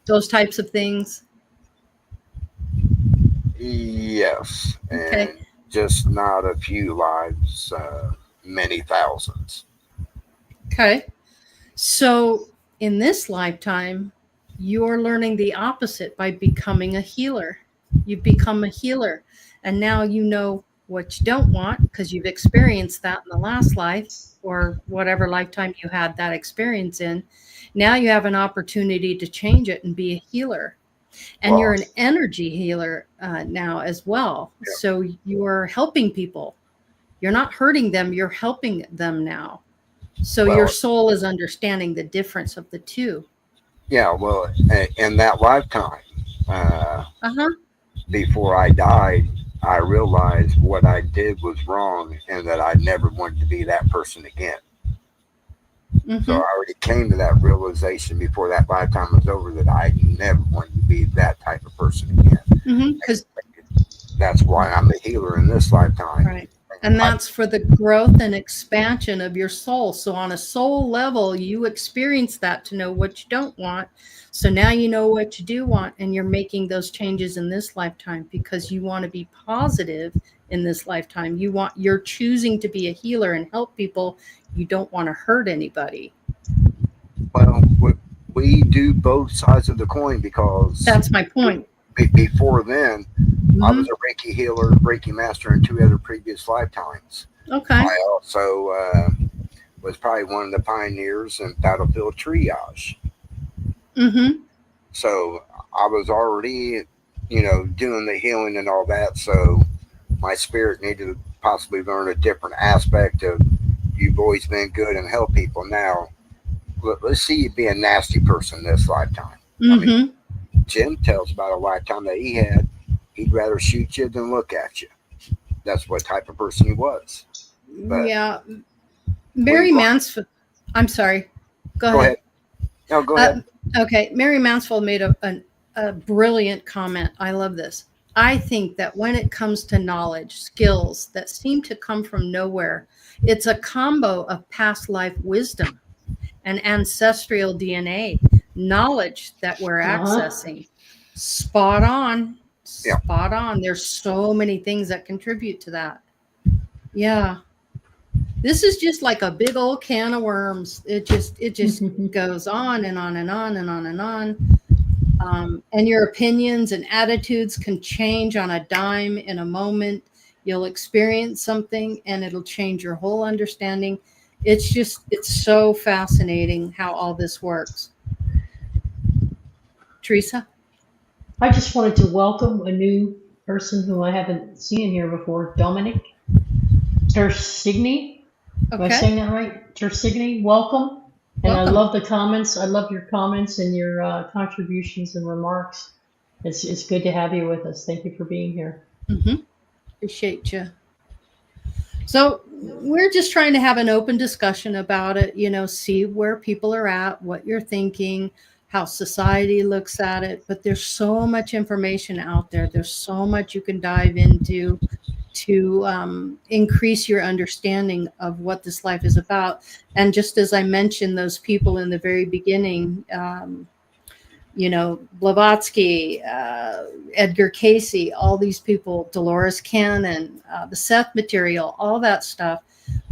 Those types of things.
yes,
Okay.
and just not a few lives, many thousands.
Okay. So in this lifetime, you're learning the opposite by becoming a healer. You've become a healer. And now you know what you don't want, because you've experienced that in the last life or whatever lifetime you had that experience in. Now you have an opportunity to change it and be a healer. And you're
Well,
an energy healer now as well.
yeah,
So you're helping people. You're not hurting them, you're helping them now. So your
well,
soul is understanding the difference of the two.
yeah. Well, in that lifetime, uh,
Uh-huh.
before I died, I realized what I did was wrong, and that I never wanted to be that person again. So
Mm-hmm.
I already came to that realization before that lifetime was over, that I never wanted to be that type of person again.
Mm-hmm. Because
That's why I'm a healer in this lifetime.
right. And that's for the growth and expansion of your soul. So on a soul level, you experience that to know what you don't want. So now you know what you do want, and you're making those changes in this lifetime because you want to be positive in this lifetime. You're choosing to be a healer and help people. You don't want to hurt anybody.
Well, we do both sides of the coin, because
That's my point.
before then, I
Mm-hmm.
was a Reiki healer, Reiki master in 2 other previous lifetimes.
Okay.
I also was probably one of the pioneers in battlefield triage.
Mm-hmm.
So I was already, doing the healing and all that. So my spirit needed to possibly learn a different aspect of, you've always been good and help people. Now, let's see you be a nasty person this lifetime. I mean,
Mm-hmm.
Jim tells about a lifetime that he had. He'd rather shoot you than look at you. That's what type of person he was. But
Yeah.
we
Mary Mansfield. I'm sorry. Go
go
ahead.
ahead. No, go
Uh,
ahead.
okay. Mary Mansfield made a brilliant comment. I love this. I think that when it comes to knowledge, skills that seem to come from nowhere, it's a combo of past life wisdom and ancestral DNA, knowledge that we're
Uh-huh.
accessing. Spot on.
Yeah.
Spot on. There's so many things that contribute to that. Yeah. This is just like a big old can of worms. It just goes on and on and on and on and on. And your opinions and attitudes can change on a dime in a moment. You'll experience something and it'll change your whole understanding. It's so fascinating how all this works. Teresa?
I just wanted to welcome a new person who I haven't seen here before, Dominic Tersigny. Am I
Okay.
saying that right? Tersigny, welcome. And I
Welcome.
love the comments. I love your comments and your contributions and remarks. It's good to have you with us. Thank you for being here.
Mm-hmm. Appreciate you. So we're just trying to have an open discussion about it, see where people are at, what you're thinking, how society looks at it. But there's so much information out there. There's so much you can dive into to increase your understanding of what this life is about. And just as I mentioned, those people in the very beginning, Blavatsky, Edgar Casey, all these people, Dolores Cannon, the Seth material, all that stuff.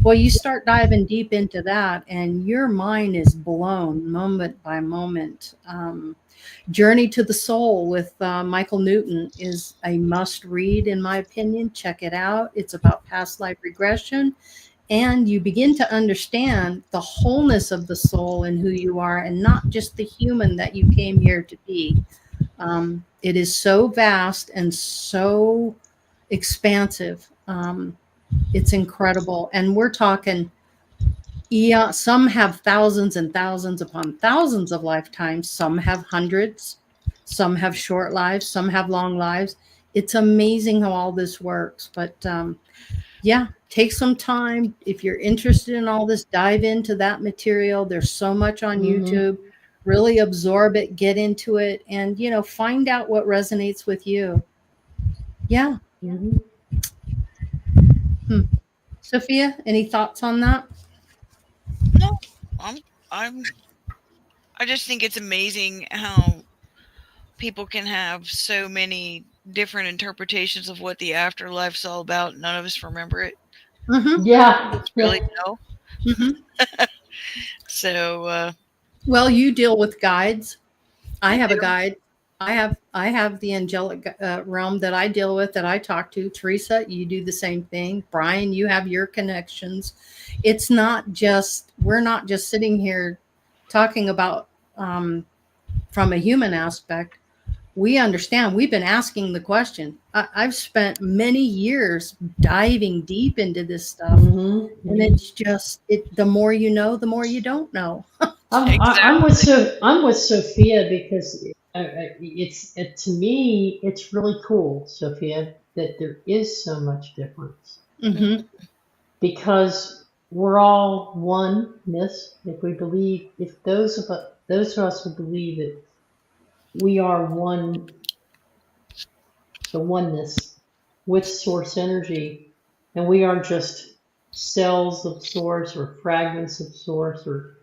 Well, you start diving deep into that, and your mind is blown moment by moment. Journey to the Soul with Michael Newton is a must read, in my opinion. Check it out. It's about past life regression, and you begin to understand the wholeness of the soul and who you are, and not just the human that you came here to be. It is so vast and so expansive. It's incredible. And we're talking, yeah, some have thousands and thousands upon thousands of lifetimes. Some have hundreds. Some have short lives. Some have long lives. It's amazing how all this works. But yeah, take some time. If you're interested in all this, dive into that material. There's so much on YouTube. Really absorb it, get into it, and, find out what resonates with you. Yeah. Sophia, any thoughts on that?
No, I'm I just think it's amazing how people can have so many different interpretations of what the afterlife's all about. None of us remember it.
Yeah.
Really know.
Mm-hmm.
So
Well, you deal with guides. I have a
do.
guide. I have the angelic realm that I deal with, that I talk to. Teresa, you do the same thing. Brian, you have your connections. It's not just, we're not just sitting here talking about from a human aspect. We understand. We've been asking the question. I've spent many years diving deep into this stuff, and it's just the more you know, the more you don't know.
I'm with Sophia because to me it's really cool, Sophia, that there is so much difference, because we're all oneness. If we believe, if those of us who believe that we are one, the oneness with source energy, and we aren't just cells of source or fragments of source, or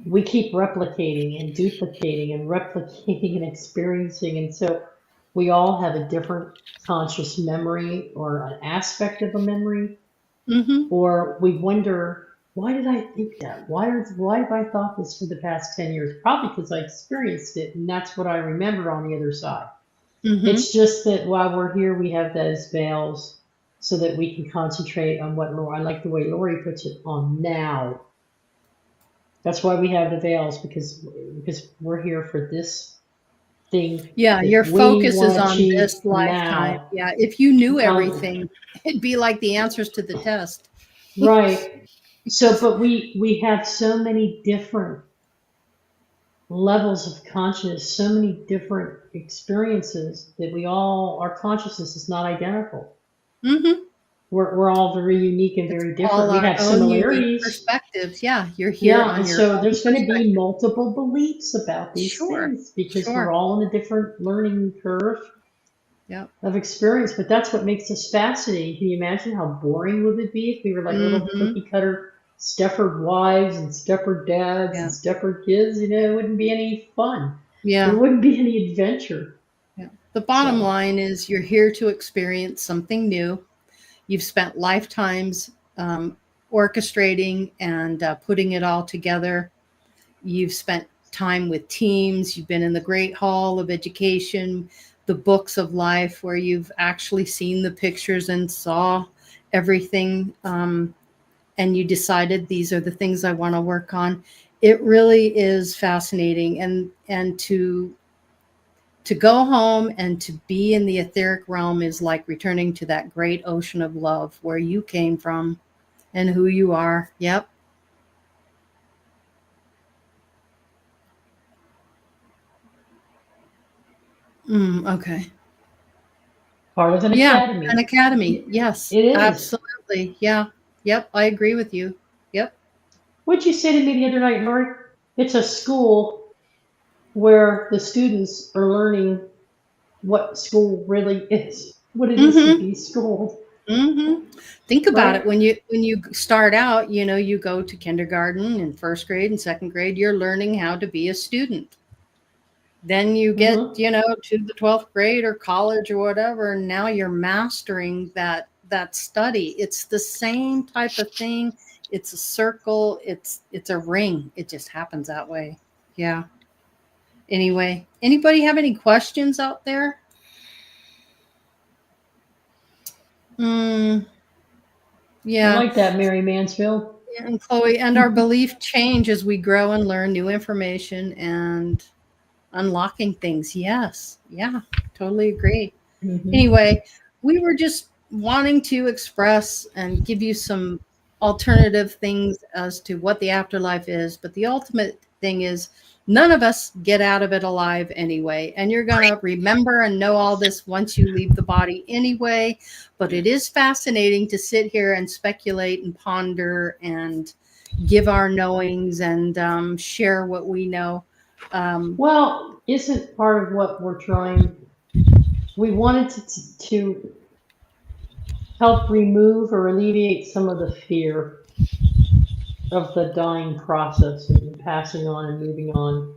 we keep replicating and duplicating and replicating and experiencing. And so we all have a different conscious memory or an aspect of a memory, or we wonder, why did I think that? Why have I thought this for the past 10 years? Probably because I experienced it, and that's what I remember on the other side. It's just that while we're here, we have those veils so that we can concentrate on what I like the way Laurie puts it, on now. That's why we have the veils, because we're here for this thing.
Yeah, your focus is on this
now.
lifetime. Yeah, if you knew everything, it'd be like the answers to the test.
Right. So, but we have so many different levels of consciousness, so many different experiences, that our consciousness is not identical. We're all very unique and very different. We have similarities,
perspectives. Yeah, you're here.
Yeah, and so there's going to be multiple beliefs about these things, because we're all on a different learning curve of experience. But that's what makes us fascinating. Can you imagine how boring would it be if we were like little cookie cutter Stepford wives and Stepford dads and Stepford kids? It wouldn't be any fun.
Yeah,
there wouldn't be any adventure.
Yeah. The bottom line is, you're here to experience something new. You've spent lifetimes orchestrating and putting it all together. You've spent time with teams. You've been in the Great Hall of Education, the books of life, where you've actually seen the pictures and saw everything. And you decided, these are the things I want to work on. It really is fascinating. And to go home and to be in the etheric realm is like returning to that great ocean of love where you came from and who you are. Yep. Okay.
Part of an academy.
An academy. Yes.
It is.
Absolutely. Yeah. Yep. I agree with you. Yep.
What'd you say to me the other night, Laurie? It's a school where the students are learning what school really is, what it is to be schooled.
Think about it. When you start out, you go to kindergarten and first grade and second grade, you're learning how to be a student. Then you get, to the 12th grade or college or whatever, and now you're mastering that that study. It's the same type of thing. It's a circle. It's a ring. It just happens that way. Yeah. Anyway, anybody have any questions out there?
I
Yeah.
like that, Mary Mansfield.
And Chloe, and our belief change as we grow and learn new information and unlocking things. Yes. Yeah. Totally agree.
Mhm.
Anyway, we were just wanting to express and give you some alternative things as to what the afterlife is. But the ultimate thing is none of us get out of it alive anyway. And you're going to remember and know all this once you leave the body anyway. But it is fascinating to sit here and speculate and ponder and give our knowings and share what we know.
Well, isn't part of what we're trying? We wanted to help remove or alleviate some of the fear of the dying process and passing on and moving on.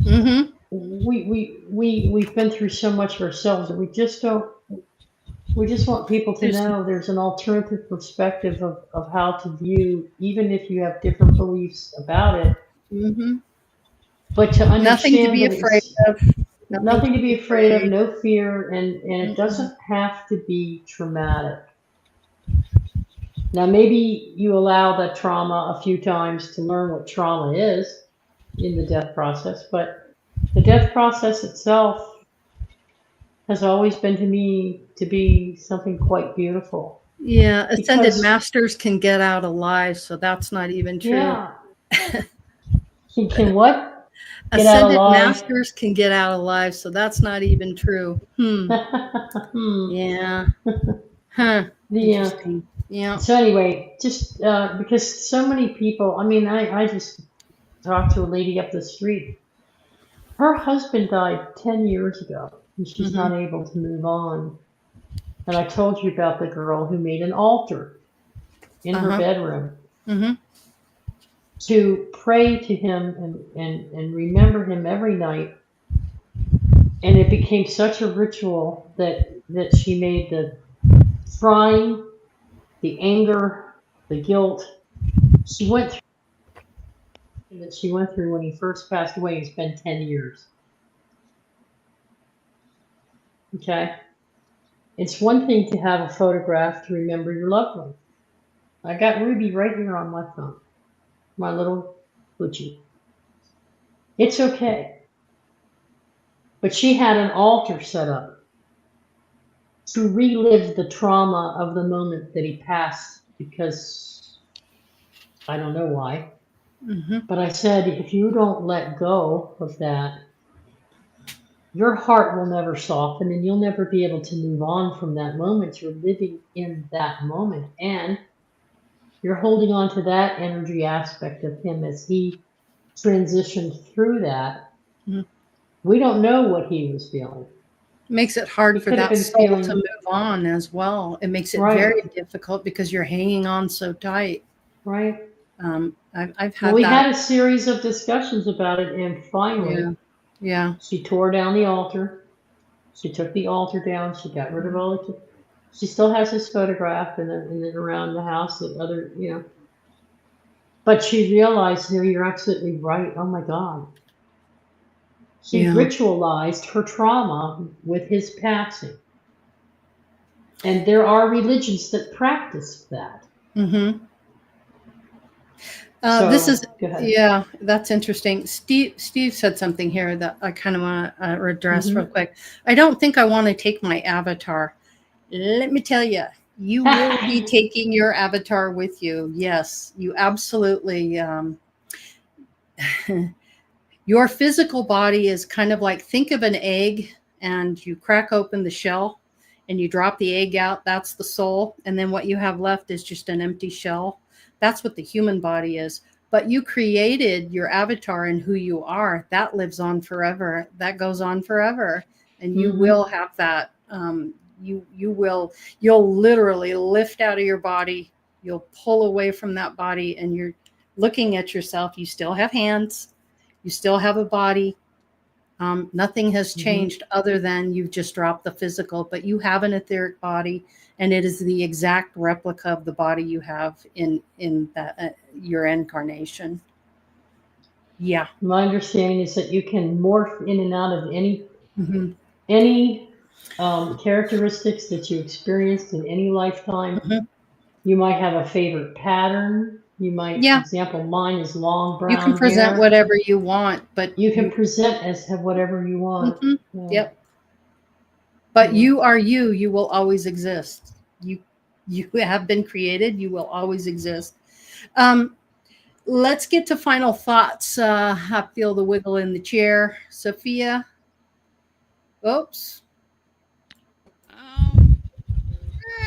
Mm-hmm.
We've been through so much ourselves, and we just want people to know there's an alternative perspective of how to view, even if you have different beliefs about it.
Mm-hmm.
But to understand
Nothing to be
that
afraid of.
nothing to be afraid of, no fear, and it doesn't have to be traumatic. Now, maybe you allow that trauma a few times to learn what trauma is in the death process, but the death process itself has always been to me to be something quite beautiful.
Yeah, ascended
Because-
masters can get out alive, so that's not even true.
Yeah. Can what? Get out
Ascended
alive?
masters can get out alive, so that's not even true. Yeah. Huh. Interesting. Yeah.
So anyway, just because so many people, I mean, I just talked to a lady up the street. Her husband died 10 years ago, and she's not able to move on. And I told you about the girl who made an altar in her bedroom to pray to him and remember him every night. And it became such a ritual that she made the crying, the anger, the guilt. She went through that she went through when he first passed away. It's been 10 years. Okay? It's one thing to have a photograph to remember your loved one. I got Ruby right here on my phone, my little Gucci. It's okay. But she had an altar set up to relive the trauma of the moment that he passed, because I don't know why. But I said, if you don't let go of that, your heart will never soften and you'll never be able to move on from that moment. You're living in that moment and you're holding on to that energy aspect of him as he transitioned through that. We don't know what he was feeling.
Makes it hard for that soul to move on as well. It makes it very difficult because you're hanging on so tight.
Right.
I've had
we
that.
had a series of discussions about it, and finally, she tore down the altar. She took the altar down. She got rid of all the. She still has his photograph and then around the house that other, But she realized, you're absolutely right. Oh my God. She ritualized her trauma with his passing. And there are religions that practice that.
This is, that's interesting. Steve said something here that I kind of want to address real quick. I don't think I want to take my avatar. Let me tell you, you will be taking your avatar with you. Yes, you absolutely. Your physical body is kind of like, think of an egg and you crack open the shell and you drop the egg out. That's the soul. And then what you have left is just an empty shell. That's what the human body is. But you created your avatar and who you are. That lives on forever. That goes on forever. And you will have that. You'll literally lift out of your body. You'll pull away from that body and you're looking at yourself. You still have hands. You still have a body. Nothing has
Mm-hmm.
changed other than you've just dropped the physical, but you have an etheric body, and it is the exact replica of the body you have in that your incarnation. Yeah.
My understanding is that you can morph in and out of any
Mhm.
characteristics that you experienced in any lifetime.
Mhm.
You might have a favorite pattern. You might, for
Yeah.
example, mine is long
You can
brown
present
hair.
whatever you want, but
You can present as have whatever you want.
Mhm.
Yeah.
Yep. But
Yeah.
you are you. You will always exist. You have been created. You will always exist. Let's get to final thoughts. I feel the wiggle in the chair. Sophia. Oops.
Um,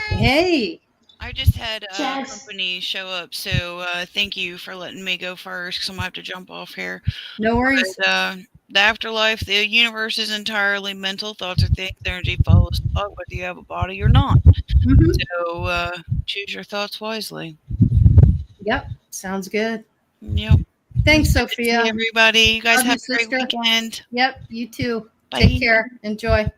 Hey.
I just had a
Jazz.
company show up, so thank you for letting me go first because I'm gonna have to jump off here.
No worries.
But, the afterlife, the universe is entirely mental. Thoughts are things, energy follows thought, whether you have a body or not.
Mhm.
So choose your thoughts wisely.
Yep. Sounds good.
Yep.
Thanks,
Good to see
Sophia.
everybody. You guys
Love you,
have a great
sister.
weekend.
Yep. You too.
Bye.
Take care. Enjoy.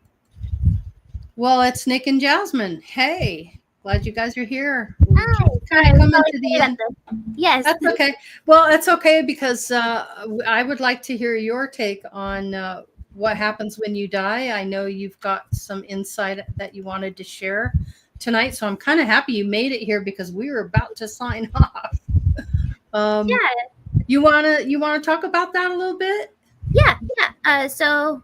Well, it's Nick and Jasmine. Hey, glad you guys are here. We're
Hi.
just kind
Sorry,
of
I was
coming
probably
to the
late at
end.
this. Yes.
That's okay. Well, it's okay because I would like to hear your take on what happens when you die. I know you've got some insight that you wanted to share tonight, so I'm kind of happy you made it here because we were about to sign off.
Yeah.
You wanna talk about that a little bit?
Yeah. So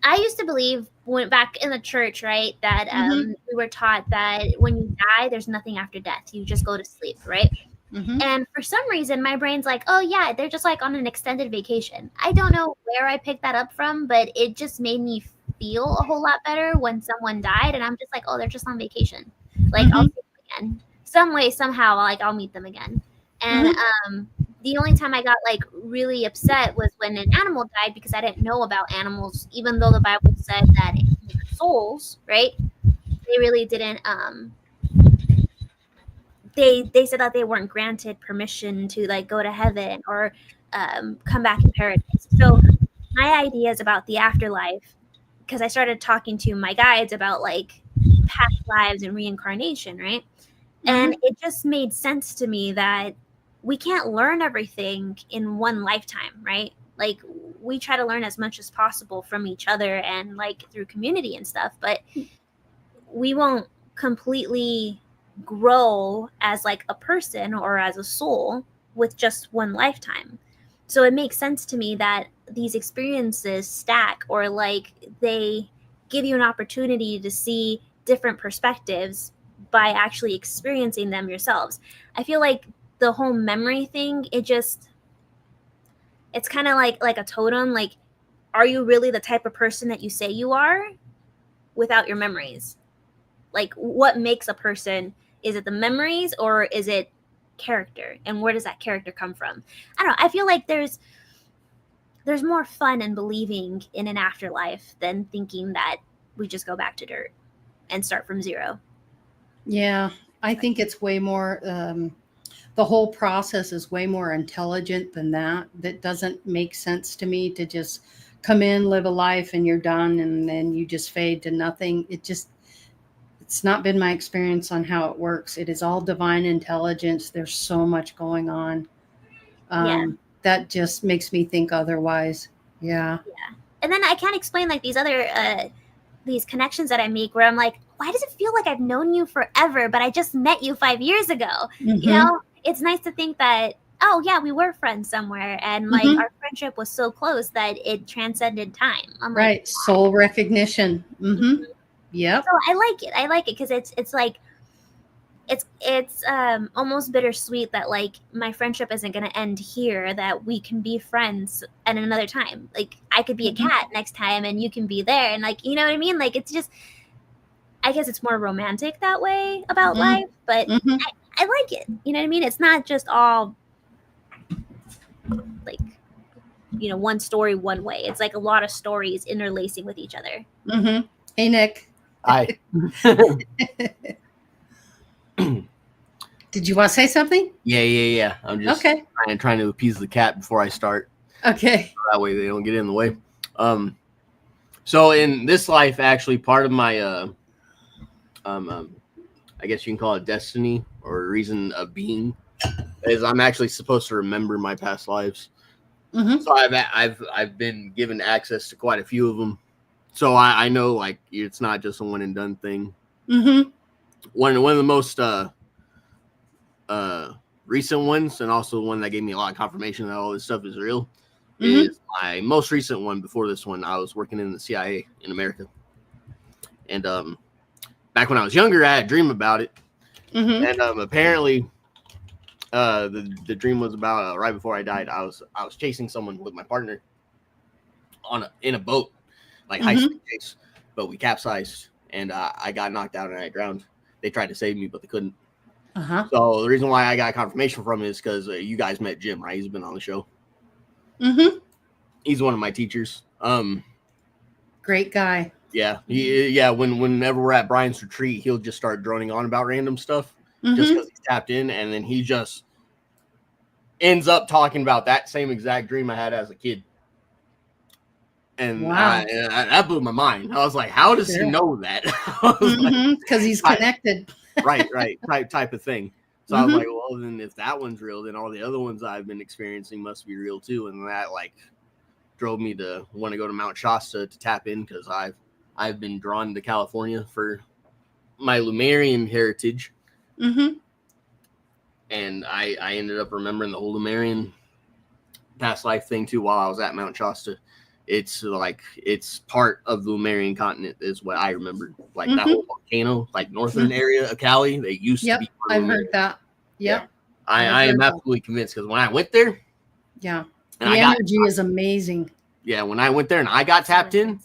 I used to believe, went back in the church, right, that
Mhm.
we were taught that when you die, there's nothing after death. You just go to sleep, right?
Mhm.
And for some reason, my brain's like, oh yeah, they're just like on an extended vacation. I don't know where I picked that up from, but it just made me feel a whole lot better when someone died, and I'm just like, oh, they're just on vacation. Like I'll
Mhm.
see them again, some way, somehow. Like I'll meet them again. And
Mhm.
the only time I got like really upset was when an animal died because I didn't know about animals, even though the Bible said that animals are souls, right? They really didn't. They said that they weren't granted permission to like go to heaven or come back in paradise. So my ideas about the afterlife, because I started talking to my guides about like past lives and reincarnation, right? And
Mhm.
it just made sense to me that we can't learn everything in one lifetime, right? Like we try to learn as much as possible from each other and like through community and stuff, but we won't completely grow as like a person or as a soul with just one lifetime. So it makes sense to me that these experiences stack, or like they give you an opportunity to see different perspectives by actually experiencing them yourselves. I feel like the whole memory thing, it's kind of like a totem. Like, are you really the type of person that you say you are without your memories? Like, what makes a person? Is it the memories or is it character? And where does that character come from? I don't know. I feel like there's more fun in believing in an afterlife than thinking that we just go back to dirt and start from zero.
Yeah, I think it's way more. The whole process is way more intelligent than that. That doesn't make sense to me to just come in, live a life, and you're done, and then you just fade to nothing. It's not been my experience on how it works. It is all divine intelligence. There's so much going on.
Yeah.
That just makes me think otherwise. Yeah.
And then I can't explain like these other these connections that I make where I'm like, why does it feel like I've known you forever, but I just met you 5 years ago?
Mhm.
You know, it's nice to think that, oh yeah, we were friends somewhere, and like
Mhm.
our friendship was so close that it transcended time. I'm like,
Right. Soul recognition. Mm-hmm. Yep.
so I like it because it's like it's almost bittersweet that like my friendship isn't going to end here, that we can be friends at another time. Like I could be a
Mhm.
cat next time and you can be there, and like, you know what I mean? Like it's just, I guess it's more romantic that way about
Mhm.
life, but
Mhm.
I like it. You know what I mean? It's not just all like, you know, one story one way. It's like a lot of stories interlacing with each other.
Mhm. Hey, Nick.
Hi.
Did you want to say something?
Yeah. I'm just
Okay.
trying to appease the cat before I start.
Okay.
That way they don't get in the way. So in this life, actually, part of my I guess you can call it destiny or reason of being, is I'm actually supposed to remember my past lives.
Mm-hmm.
So I've been given access to quite a few of them. So I know, like, it's not just a one and done thing.
Mm-hmm.
One of the most recent ones, and also one that gave me a lot of confirmation that all this stuff is real, is my most recent one. Before this one, I was working in the CIA in America, and back when I was younger, I had a dream about it, and apparently, the dream was about right before I died. I was chasing someone with my partner in a boat, like high speed chase, but we capsized, and I got knocked out and I drowned. They tried to save me, but they couldn't. So the reason why I got confirmation from it is because you guys met Jim, right? He's been on the show. He's one of my teachers.
Great guy.
Yeah. Whenever we're at Brian's retreat, he'll just start droning on about random stuff just because he's tapped in, and then he just ends up talking about that same exact dream I had as a kid. And
wow,
that blew my mind. I was like, how does he know that?
Because he's connected.
right, type of thing. So I was like, well, then if that one's real, then all the other ones I've been experiencing must be real too. And that like drove me to want to go to Mount Shasta to tap in, because I've been drawn to California for my Lumerian heritage. And I ended up remembering the whole Lumerian past life thing too while I was at Mount Shasta. It's like, it's part of the Lumerian continent is what I remembered. Like that whole volcano, like northern area of Cali, they used to be.
I've heard that. Yep.
Yeah. I am absolutely convinced, because when I went there,
the energy is amazing.
Yeah, when I went there and I got tapped in,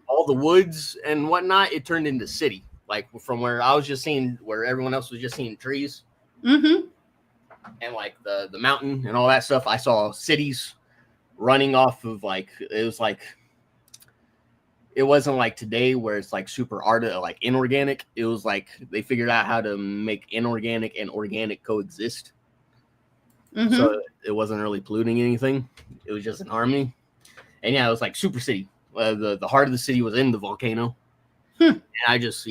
all the woods and whatnot, it turned into city. Like from where I was just seeing, where everyone else was just seeing trees, and like the mountain and all that stuff, I saw cities running off of, like, it wasn't like today where it's like super like inorganic. It was like they figured out how to make inorganic and organic coexist. So it wasn't really polluting anything. It was just in harmony. And yeah, it was like super city. The heart of the city was in the volcano. And I just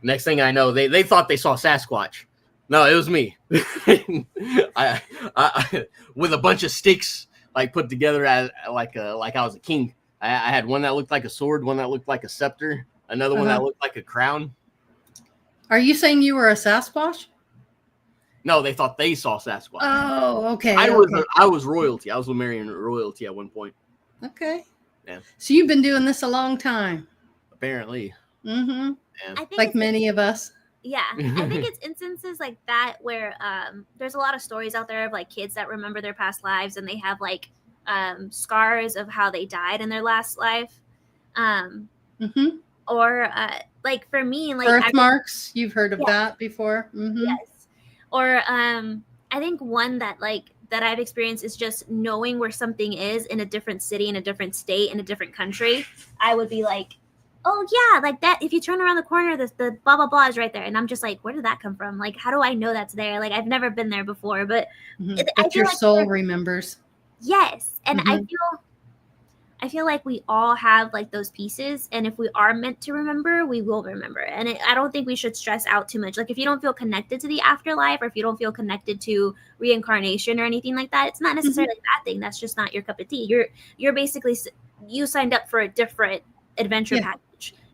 next thing I know, they thought they saw Sasquatch. No, it was me. I with a bunch of sticks, like put together as like I was a king. I had one that looked like a sword, one that looked like a scepter, another one that looked like a crown.
Are you saying you were a Sasquatch?
No, they thought they saw Sasquatch.
Oh, okay.
I was royalty. I was Lumerian royalty at one point.
Okay.
Yeah.
So you've been doing this a long time.
Apparently.
Yeah.
I think
like many of us.
Yeah, I think it's instances like that where there's a lot of stories out there of like kids that remember their past lives and they have like scars of how they died in their last life. Or like for me, like
birthmarks. You've heard of that before.
Yes. Or I think one that I've experienced is just knowing where something is in a different city, in a different state, in a different country. I would be like, oh yeah, like that. If you turn around the corner, the blah blah blah is right there, and I'm just like, where did that come from? Like, how do I know that's there? Like, I've never been there before, but
but your soul remembers.
Yes, and I feel like we all have like those pieces, and if we are meant to remember, we will remember. And I don't think we should stress out too much. Like if you don't feel connected to the afterlife, or if you don't feel connected to reincarnation or anything like that, it's not necessarily a bad thing. That's just not your cup of tea. You're basically, you signed up for a different adventure package,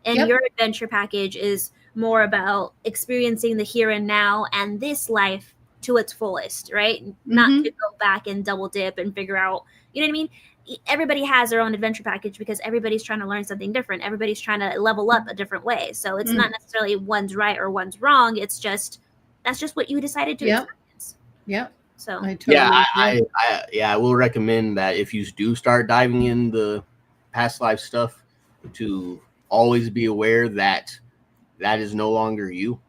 and your adventure package is more about experiencing the here and now and this life to its fullest, right? Not to go back and double dip and figure out, you know what I mean? Everybody has their own adventure package because everybody's trying to learn something different. Everybody's trying to level up a different way. So it's not necessarily one's right or one's wrong. It's just, that's just what you decided to experience.
Yep.
So
I will recommend that if you do start diving in the past life stuff, to always be aware that that is no longer you.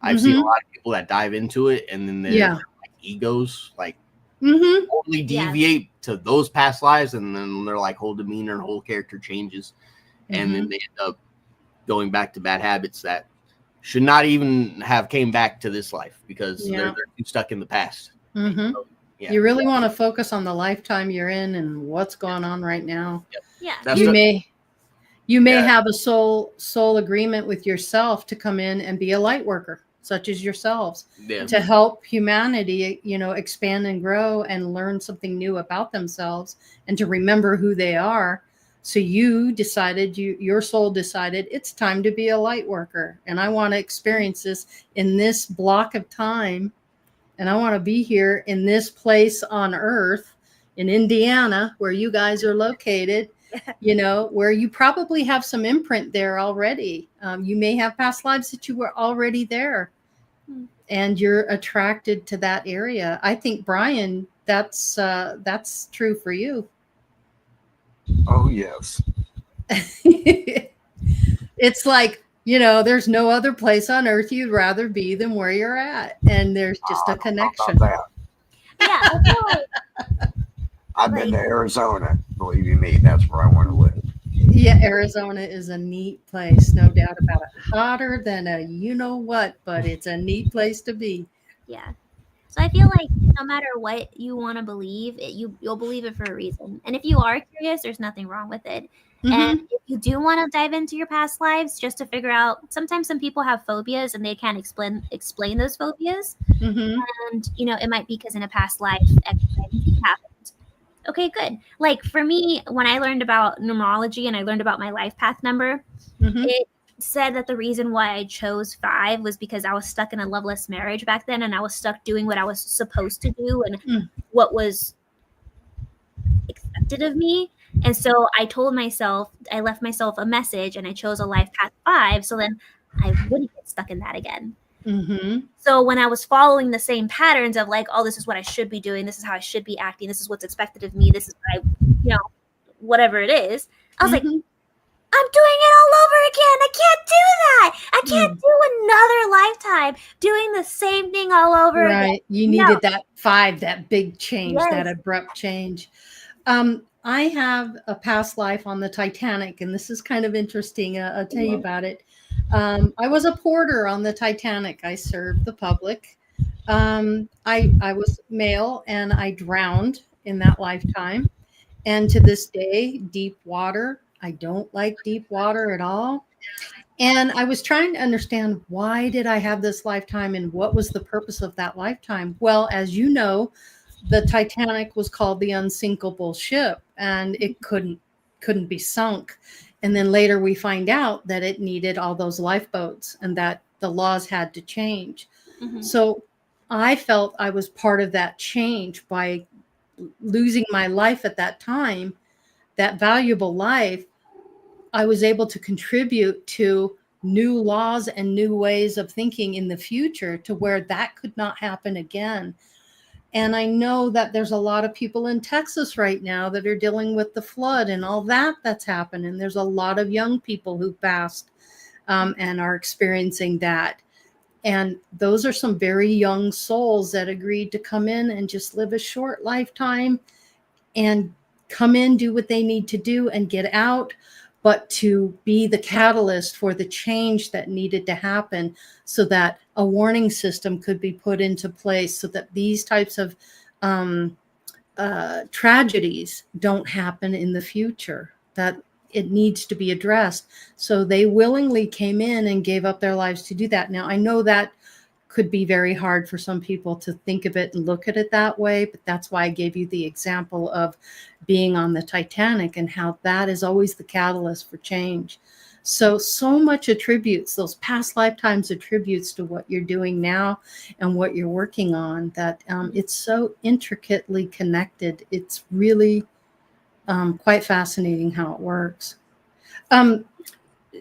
I've seen a lot of people that dive into it and then their like, egos like totally deviate to those past lives, and then their like whole demeanor and whole character changes, and then they end up going back to bad habits that should not even have came back to this life because they're too stuck in the past. So,
you really want to focus on the lifetime you're in and what's going on right now.
Yeah.
That's
You
the-
may
Yeah.
have a soul agreement with yourself to come in and be a light worker, such as yourselves,
yeah.
to help humanity, expand and grow and learn something new about themselves and to remember who they are. So you decided, your soul decided it's time to be a light worker. And I want to experience this in this block of time. And I want to be here in this place on earth in Indiana, where you guys are located, where you probably have some imprint there already. You may have past lives that you were already there and you're attracted to that area. I think, Brian, that's true for you.
Oh, yes.
It's like, there's no other place on earth you'd rather be than where you're at. And there's just a connection.
About that.
Yeah. I feel like,
I've been to Arizona. Believe you me, that's where I want to live.
Yeah, Arizona is a neat place, no doubt about it. Hotter than a what, but it's a neat place to be.
yeah. So I feel like no matter what you want to believe, you'll believe it for a reason. And if you are curious, there's nothing wrong with it. And if you do want to dive into your past lives, just to figure out, sometimes some people have phobias and they can't explain those phobias.
Mm-hmm.
And it might be because in a past life X happened. Okay, good. Like for me, when I learned about numerology and I learned about my life path number, it said that the reason why I chose 5 was because I was stuck in a loveless marriage back then, and I was stuck doing what I was supposed to do and what was expected of me. And so I left myself a message, and I chose a life path 5, so then I wouldn't get stuck in that again. So when I was following the same patterns of like, oh, this is what I should be doing, this is how I should be acting, this is what's expected of me, this is what I, whatever it is, I was like, I'm doing it all over again. I can't do that. I can't do another lifetime doing the same thing all over again.
Right. You needed that 5, that big change,
Yes.
that abrupt change. I have a past life on the Titanic, and this is kind of interesting. I'll tell you about it. I was a porter on the Titanic. I served the public. I was male, and I drowned in that lifetime. And to this day, deep water. I don't like deep water at all. And I was trying to understand, why did I have this lifetime and what was the purpose of that lifetime? Well, as you know, the Titanic was called the unsinkable ship, and it couldn't be sunk. And then later we find out that it needed all those lifeboats and that the laws had to change. So I felt I was part of that change by losing my life at that time, that valuable life. I was able to contribute to new laws and new ways of thinking in the future to where that could not happen again. And I know that there's a lot of people in Texas right now that are dealing with the flood and all that's happened. And there's a lot of young people who passed and are experiencing that. And those are some very young souls that agreed to come in and just live a short lifetime and come in, do what they need to do and get out, but to be the catalyst for the change that needed to happen so that a warning system could be put into place so that these types of tragedies don't happen in the future, that it needs to be addressed. So they willingly came in and gave up their lives to do that. Now, I know that could be very hard for some people to think of it and look at it that way, but that's why I gave you the example of being on the Titanic and how that is always the catalyst for change. So much attributes, those past lifetimes attributes to what you're doing now and what you're working on, that it's so intricately connected. It's really quite fascinating how it works.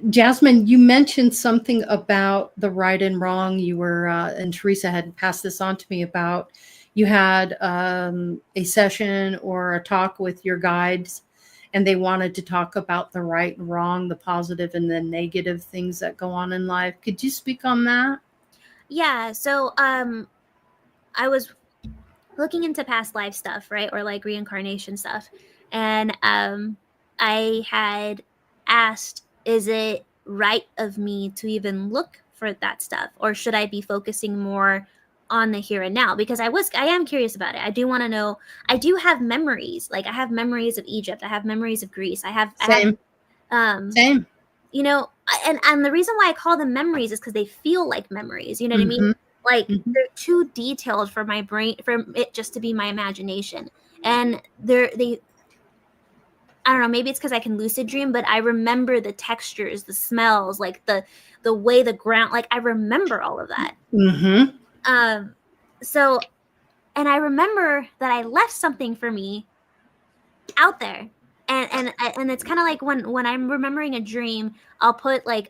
Jasmine, you mentioned something about the right and wrong. You were, and Teresa had passed this on to me about, you had a session or a talk with your guides, and they wanted to talk about the right and wrong, the positive and the negative things that go on in life. Could you speak on that?
Yeah. So I was looking into past life stuff, right? Or like reincarnation stuff. And I had asked, is it right of me to even look for that stuff? Or should I be focusing more on the here and now, because I am curious about it. I do want to know. I do have memories. Like I have memories of Egypt. I have memories of Greece.
Same. Same.
You know, and the reason why I call them memories is because they feel like memories. You know what I mean? Like they're too detailed for my brain, for it just to be my imagination. And they I don't know, maybe it's because I can lucid dream, but I remember the textures, the smells, like the way the ground, like I remember all of that. So, and I remember that I left something for me out there. And it's kind of like when I'm remembering a dream, I'll put like,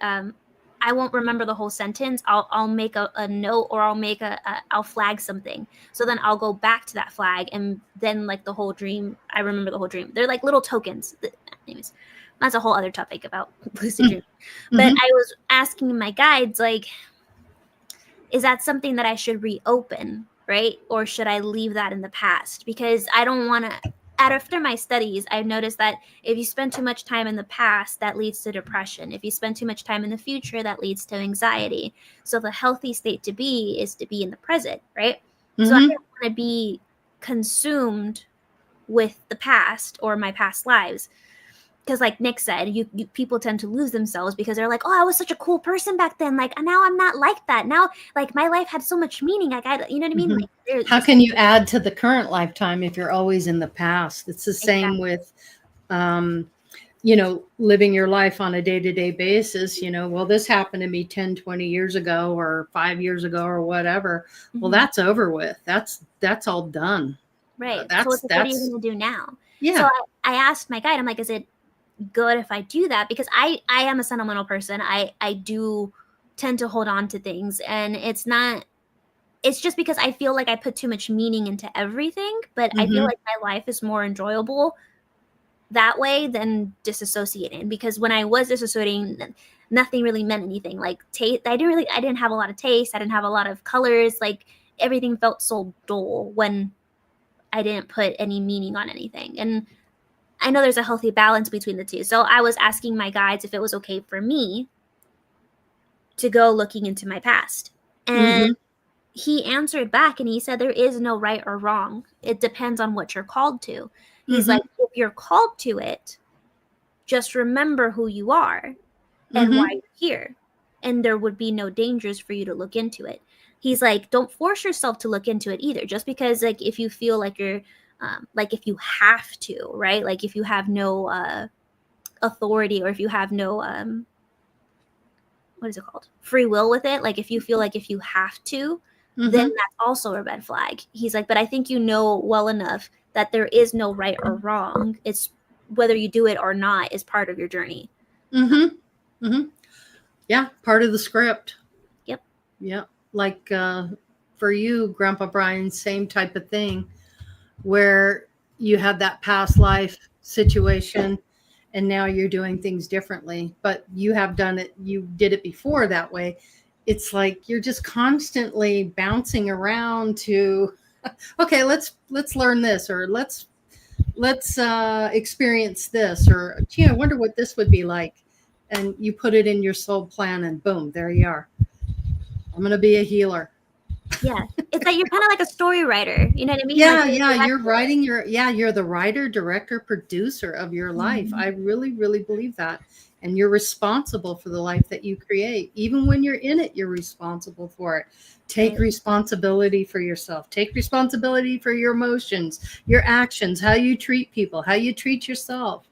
I won't remember the whole sentence. I'll make a note, or I'll flag something. So then I'll go back to that flag, and then like the whole dream, I remember the whole dream. They're like little tokens. Anyways, that's a whole other topic about lucid dreaming. But I was asking my guides, like, is that something that I should reopen, right? Or should I leave that in the past? Because I don't want to. After my studies, I've noticed that if you spend too much time in the past, that leads to depression. If you spend too much time in the future, that leads to anxiety. So the healthy state to be is to be in the present, right? So I don't want to be consumed with the past or my past lives. Because like Nick said, you people tend to lose themselves because they're like, oh, I was such a cool person back then. Like, now I'm not like that. Now, like, my life had so much meaning. Like, you know what I mean? Like,
how can you add to the current lifetime if you're always in the past? It's the same with, you know, living your life on a day-to-day basis. You know, well, this happened to me 10, 20 years ago or 5 years ago or whatever. Well, that's over with. That's all done.
Right. So what are you going to do now?
Yeah.
So I asked my guide, I'm like, is it good if I do that? Because I am a sentimental person. I do tend to hold on to things, and it's just because I feel like I put too much meaning into everything, but I feel like my life is more enjoyable that way than disassociating. Because when I was disassociating, nothing really meant anything. Like taste, I didn't have a lot of taste. I didn't have a lot of colors. Like everything felt so dull when I didn't put any meaning on anything. And I know there's a healthy balance between the two. So I was asking my guides if it was okay for me to go looking into my past. And he answered back and he said, there is no right or wrong. It depends on what you're called to. He's like, if you're called to it, just remember who you are and why you're here. And there would be no dangers for you to look into it. He's like, don't force yourself to look into it either. Just because, like, if you feel like you're, like if you have to, right? Like if you have no authority, or if you have no, what is it called? Free will with it. Like if you feel like if you have to, then that's also a red flag. He's like, but I think you know well enough that there is no right or wrong. It's whether you do it or not is part of your journey.
Yeah, part of the script.
Yep.
Yeah, like for you, Grandpa Brian, same type of thing, where you had that past life situation and now you're doing things differently, but you have done it, you did it before that way. It's like you're just constantly bouncing around to, okay, let's learn this, or let's experience this, or gee, I wonder what this would be like. And you put it in your soul plan and boom, there you are. I'm going to be a healer.
Yeah. It's like you're kind of like a story writer. You know what I mean?
Yeah,
like,
you're writing you're the writer, director, producer of your life. I really, really believe that. And you're responsible for the life that you create. Even when you're in it, you're responsible for it. Take responsibility for yourself. Take responsibility for your emotions, your actions, how you treat people, how you treat yourself.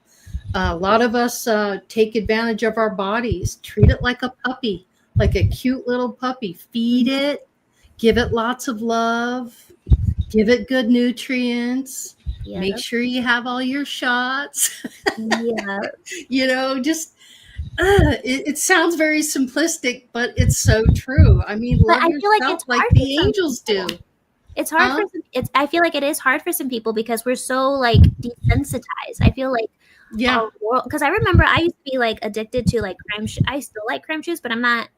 A lot of us take advantage of our bodies. Treat it like a puppy, like a cute little puppy. Feed it. Give it lots of love. Give it good nutrients.
Yeah.
Make sure you have all your shots.
Yeah.
You know, just it sounds very simplistic, but it's so true. I mean, love
I feel like
yourself
it's
like
hard
the
for some
angels
people.
do.
It's hard I feel like it is hard for some people because we're so like desensitized. I feel like because I remember I used to be like addicted to like crime. I still like crime shoes, but I'm not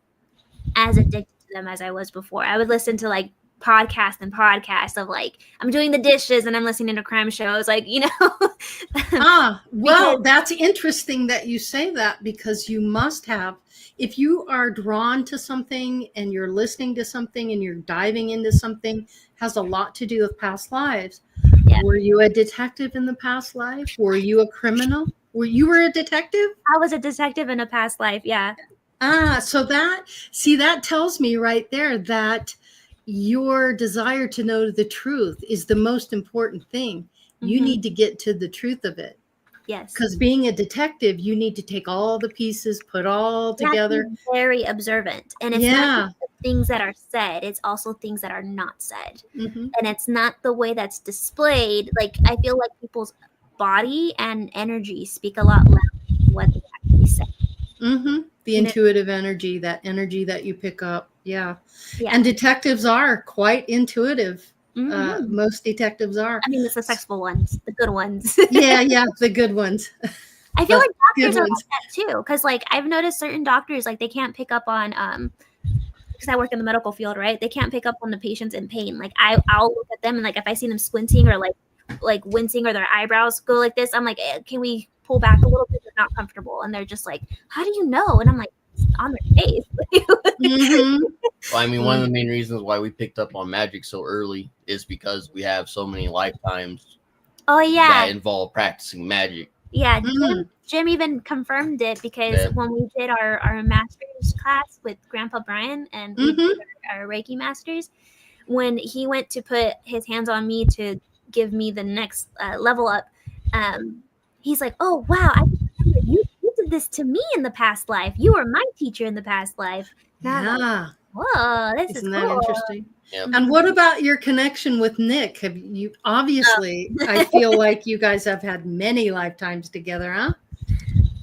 as addicted to them as I was before. I would listen to like podcast and podcast of like I'm doing the dishes and I'm listening to crime shows, like, you know.
Well, that's interesting that you say that, because you must have, if you are drawn to something and you're listening to something and you're diving into something, has a lot to do with past lives.
Yeah.
Were you a detective in the past life? Were you a criminal? Were a detective?
I was a detective in a past life. Yeah.
So that tells me right there that your desire to know the truth is the most important thing. You need to get to the truth of it.
Yes.
Because being a detective, you need to take all the pieces, put all together.
You have to be very observant. And it's not just the things that are said, it's also things that are not said. And it's not the way that's displayed. Like, I feel like people's body and energy speak a lot louder than what they actually say.
The intuitive energy that you pick up. Yeah. And detectives are quite intuitive. Most detectives are.
I mean, the successful ones, the good ones.
yeah, the good ones.
I feel like doctors are like that too, because like I've noticed certain doctors, like they can't pick up on because I work in the medical field, right? They can't pick up on the patients in pain. Like I'll look at them and like if I see them squinting or like wincing or their eyebrows go like this, I'm like, can we pull back a little bit? They're not comfortable, and they're just like, how do you know? And I'm like, it's on their face.
Well, I mean, one of the main reasons why we picked up on magic so early is because we have so many lifetimes.
Oh yeah,
that involve practicing magic.
Yeah, Jim even confirmed it, because when we did our master's class with Grandpa Brian and we did our Reiki masters, when he went to put his hands on me to give me the next level up, he's like, "Oh wow, I remember you did this to me in the past life. You were my teacher in the past life."
Yeah.
Whoa, this
Isn't
is
that
cool.
interesting? Yep. And what about your connection with Nick? Have you obviously? I feel like you guys have had many lifetimes together, huh?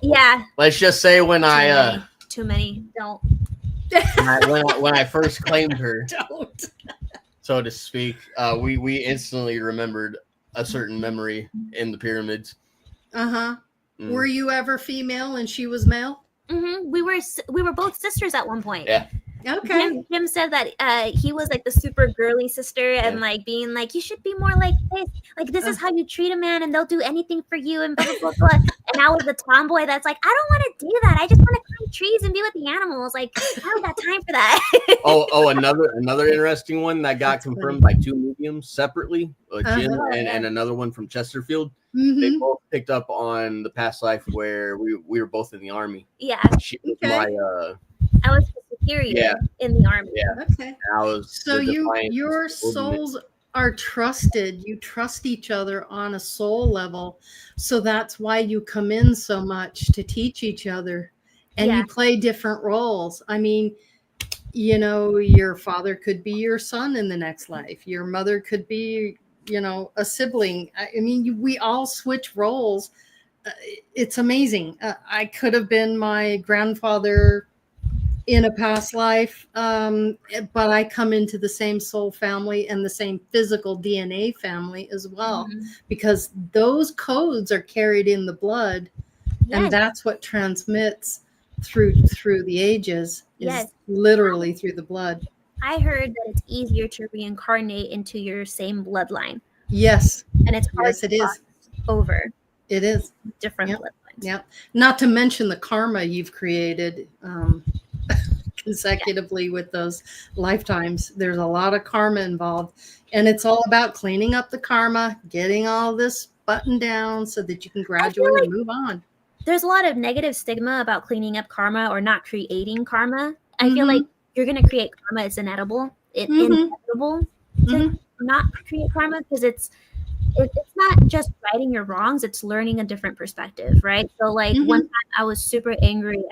Yeah.
Let's just say when
too many don't.
when I first claimed her,
don't,
so to speak, we instantly remembered a certain memory in the pyramids.
Were you ever female and she was male?
We were both sisters at one point.
Yeah.
Okay.
Jim said that he was like the super girly sister and like being like, you should be more like this. Like, this is how you treat a man and they'll do anything for you and blah, blah, blah, blah. And I was the tomboy that's like, I don't want to do that. I just want to climb trees and be with the animals. Like, I don't got time for that.
Another interesting one that got confirmed by two mediums separately, Jim and another one from Chesterfield. They both picked up on the past life where we were both in the army.
Yeah.
She was my
I was superior in the army.
Yeah.
Okay.
I was
so your souls are trusted. You trust each other on a soul level. So that's why you come in so much to teach each other. And you play different roles. I mean, you know, your father could be your son in the next life. Your mother could be, you know, a sibling. I mean, we all switch roles. It's amazing. I could have been my grandfather in a past life, but I come into the same soul family and the same physical DNA family as well, because those codes are carried in the blood, and that's what transmits through the ages. Is literally through the blood.
I heard that it's easier to reincarnate into your same bloodline.
Yes,
and it's hard
it is
over.
It is
different bloodlines.
Yeah, not to mention the karma you've created. Consecutively with those lifetimes, there's a lot of karma involved, and it's all about cleaning up the karma, getting all this buttoned down so that you can graduate and move on.
There's a lot of negative stigma about cleaning up karma or not creating karma. I feel like you're going to create karma. It's inevitable. It's inevitable to not create karma, because it's not just righting your wrongs, it's learning a different perspective, right? So like one time I was super angry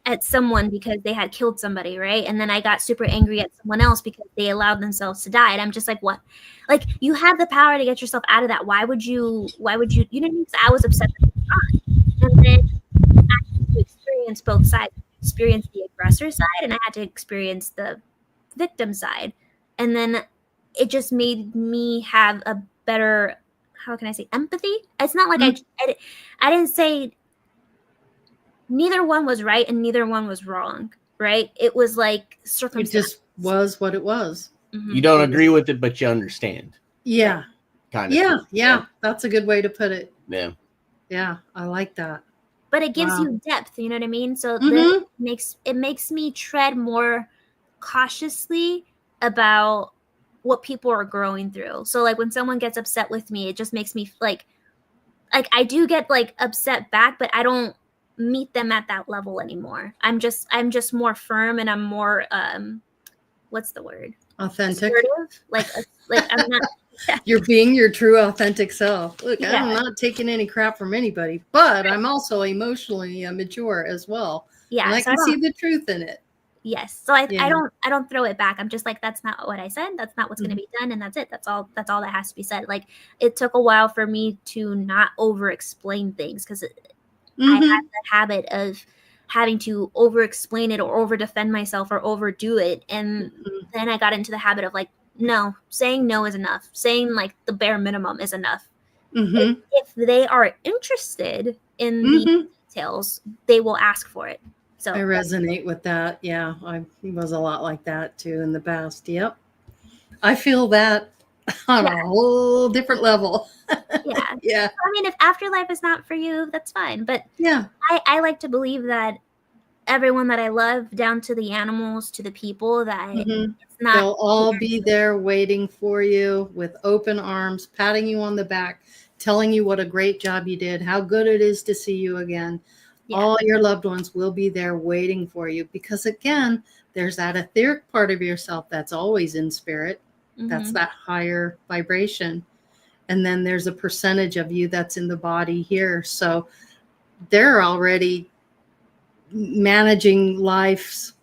at someone because they had killed somebody, right? And then I got super angry at someone else because they allowed themselves to die. And I'm just like, what? Like, you have the power to get yourself out of that. Why would you, you know what I mean? So I was upset that it was gone. And then I had to experience both sides. Experience the aggressor side, and I had to experience the victim side. And then it just made me have a better, how can I say, empathy? It's not like I didn't say neither one was right and neither one was wrong, right? It was like
It
circumstance.
just was what it was.
Mhm.
You don't agree with it, but you understand.
Yeah.
Kind of.
Yeah.
thing.
Yeah. That's a good way to put it.
Yeah.
Yeah. I like that.
But it gives
Wow.
you depth, you know what I mean? So
Mhm.
it makes me tread more cautiously about what people are growing through. So like when someone gets upset with me, it just makes me like I do get like upset back, but I don't meet them at that level anymore. I'm just more firm, and I'm more what's the word?
Authentic.
Assertive. Like I'm not.
You're being your true authentic self. Look,
Yeah.
I'm not taking any crap from anybody, but I'm also emotionally mature as well.
Yeah,
And I
so
can see the truth in it.
yes. So I
Yeah.
don't throw it back. I'm just like, that's not what I said. That's not what's going to be done, and that's it. That's all that has to be said. Like it took a while for me to not over explain things, because I
Mhm.
had the habit of having to over explain it or over defend myself or overdo it, and
Mhm.
then I got into the habit of like, no, saying no is enough. Saying like the bare minimum is enough.
Mhm.
If they are interested in the
Mhm.
details, they will ask for it. So
I resonate with that. Yeah, I was a lot like that too in the past. Yep. I feel that on a whole different level.
yeah.
Yeah.
I mean, if Afterlife is not for you, that's fine. But
Yeah.
I like to believe that everyone that I love, down to the animals, to the people, that
Mhm.
it's not.
They'll all be there waiting for you with open arms, patting you on the back, telling you what a great job you did, how good it is to see you again.
Yeah.
All your loved ones will be there waiting for you, because again, there's that etheric part of yourself that's always in spirit. That's
Mhm.
that higher vibration. And then there's a percentage of you that's in the body here. So they're already managing lives,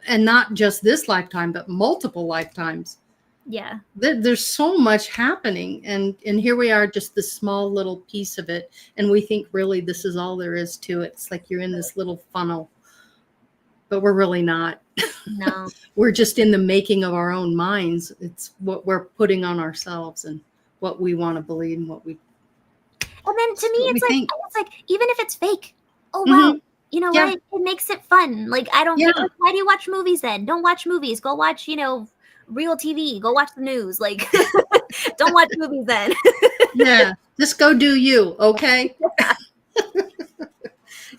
and not just this lifetime, but multiple lifetimes.
Yeah.
There's so much happening, and here we are, just this small little piece of it, and we think really this is all there is to it. It's like you're in this little funnel, but we're really not.
No.
We're just in the making of our own minds. It's what we're putting on ourselves and what we want to believe and what we
And then to me,
what we think.
it's like even if it's fake, oh wow,
Mhm.
you know
Yeah.
what? It makes it fun. Like I don't
Yeah.
care. Like, why do you watch movies then? Don't watch movies. Go watch real TV. Go watch the news. Like don't watch movies then.
Yeah, just go do you, okay?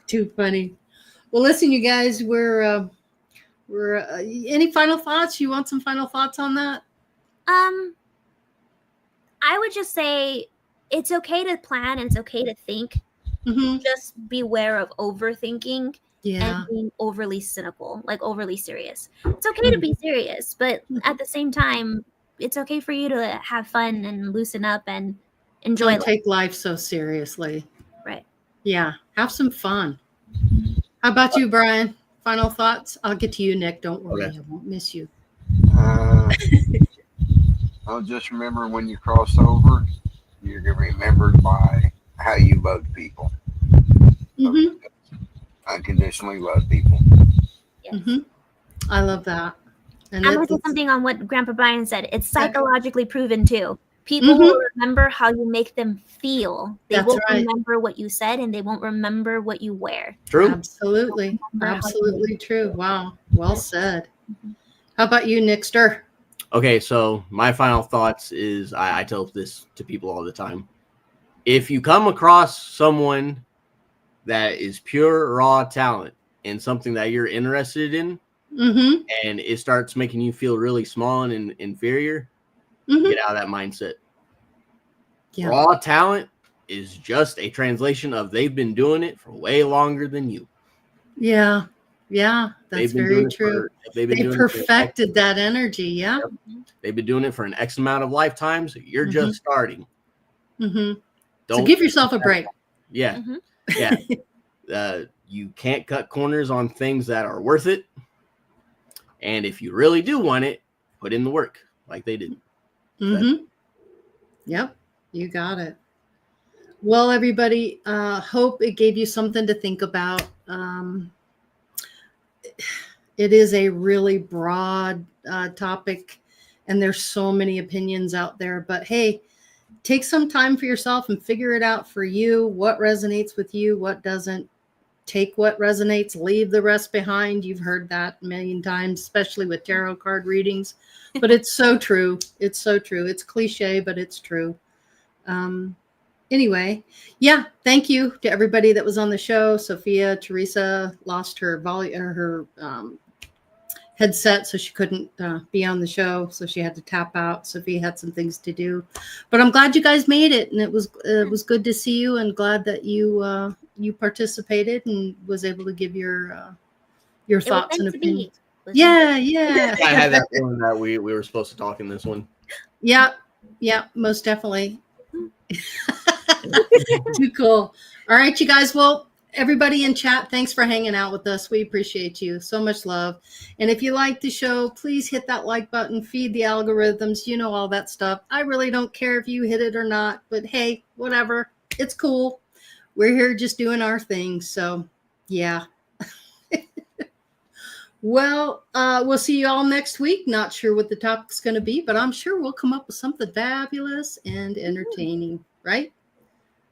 Too funny. Well, listen, you guys, we're any final thoughts? You want some final thoughts on that?
I would just say it's okay to plan and it's okay to think.
Mm-hmm.
Just beware of overthinking
Yeah.
and being overly cynical, like overly serious. It's okay to be serious, but at the same time, it's okay for you to have fun and loosen up and enjoy
Don't
life.
take life so seriously.
Right.
Yeah, have some fun. How about you, Brian? Final thoughts? I'll get to you, Nick. Don't worry,
Okay.
I won't miss you.
I'll just remember when you cross over, you're remembered by how you love people.
Mm-hmm.
Unconditionally love people.
Yes.
Mm-hmm. I love that. And
I'm going to say something on what Grandpa Brian said. It's psychologically proven too. People
Mhm.
will remember how you make them feel. They
That's
won't
right.
remember what you said, and they won't remember what you wear.
True.
Absolutely.
Remember how you
Absolutely
make
true. Wow. Well said. How about you, Nickster?
Okay, so my final thoughts is I tell this to people all the time. If you come across someone that is pure raw talent and something that you're interested in,
Mm-hmm.
and it starts making you feel really small and inferior,
Mm-hmm.
get out of that mindset.
Yeah.
Raw talent is just a translation of they've been doing it for way longer than you.
Yeah. Yeah. That's
They've been
very
doing it
true.
they've been
They
doing it for
perfected that energy. Yeah.
They've been doing it for an X amount of lifetimes. You're just starting.
Mm-hmm. So
Don't
give yourself a break.
Yeah.
Mhm.
Yeah. You can't cut corners on things that are worth it. And if you really do want it, put in the work like they did.
Mm-hmm. Yep. You got it. Well, everybody, hope it gave you something to think about. It is a really broad topic, and there's so many opinions out there. But hey, take some time for yourself and figure it out for you. What resonates with you, what doesn't. take what resonates, leave the rest behind. You've heard that a million times, especially with tarot card readings, but it's so true. It's so true. It's cliche, but it's true. Anyway, yeah, thank you to everybody that was on the show. Sophia, Teresa lost her volume or her headset, so she couldn't be on the show, so she had to tap out. Sophia had some things to do, but I'm glad you guys made it, and it was good to see you, and glad that you you participated and was able to give your thoughts and opinions. Yeah.
I had that one that we were supposed to talk in this one.
Yeah, most definitely. Too cool. All right, you guys. Well, everybody in chat, thanks for hanging out with us. We appreciate you. So much love. And if you like the show, please hit that like button, feed the algorithms, you know, all that stuff. I really don't care if you hit it or not, but hey, whatever. It's cool. We're here just doing our thing. So yeah. Well, we'll see you all next week. Not sure what the topic's going to be, but I'm sure we'll come up with something fabulous and entertaining, right?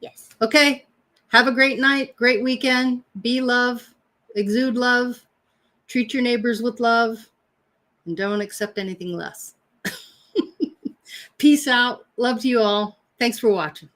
Yes.
Okay. Have a great night, great weekend. Be love, exude love, treat your neighbors with love, and don't accept anything less. Peace out. Love to you all. Thanks for watching.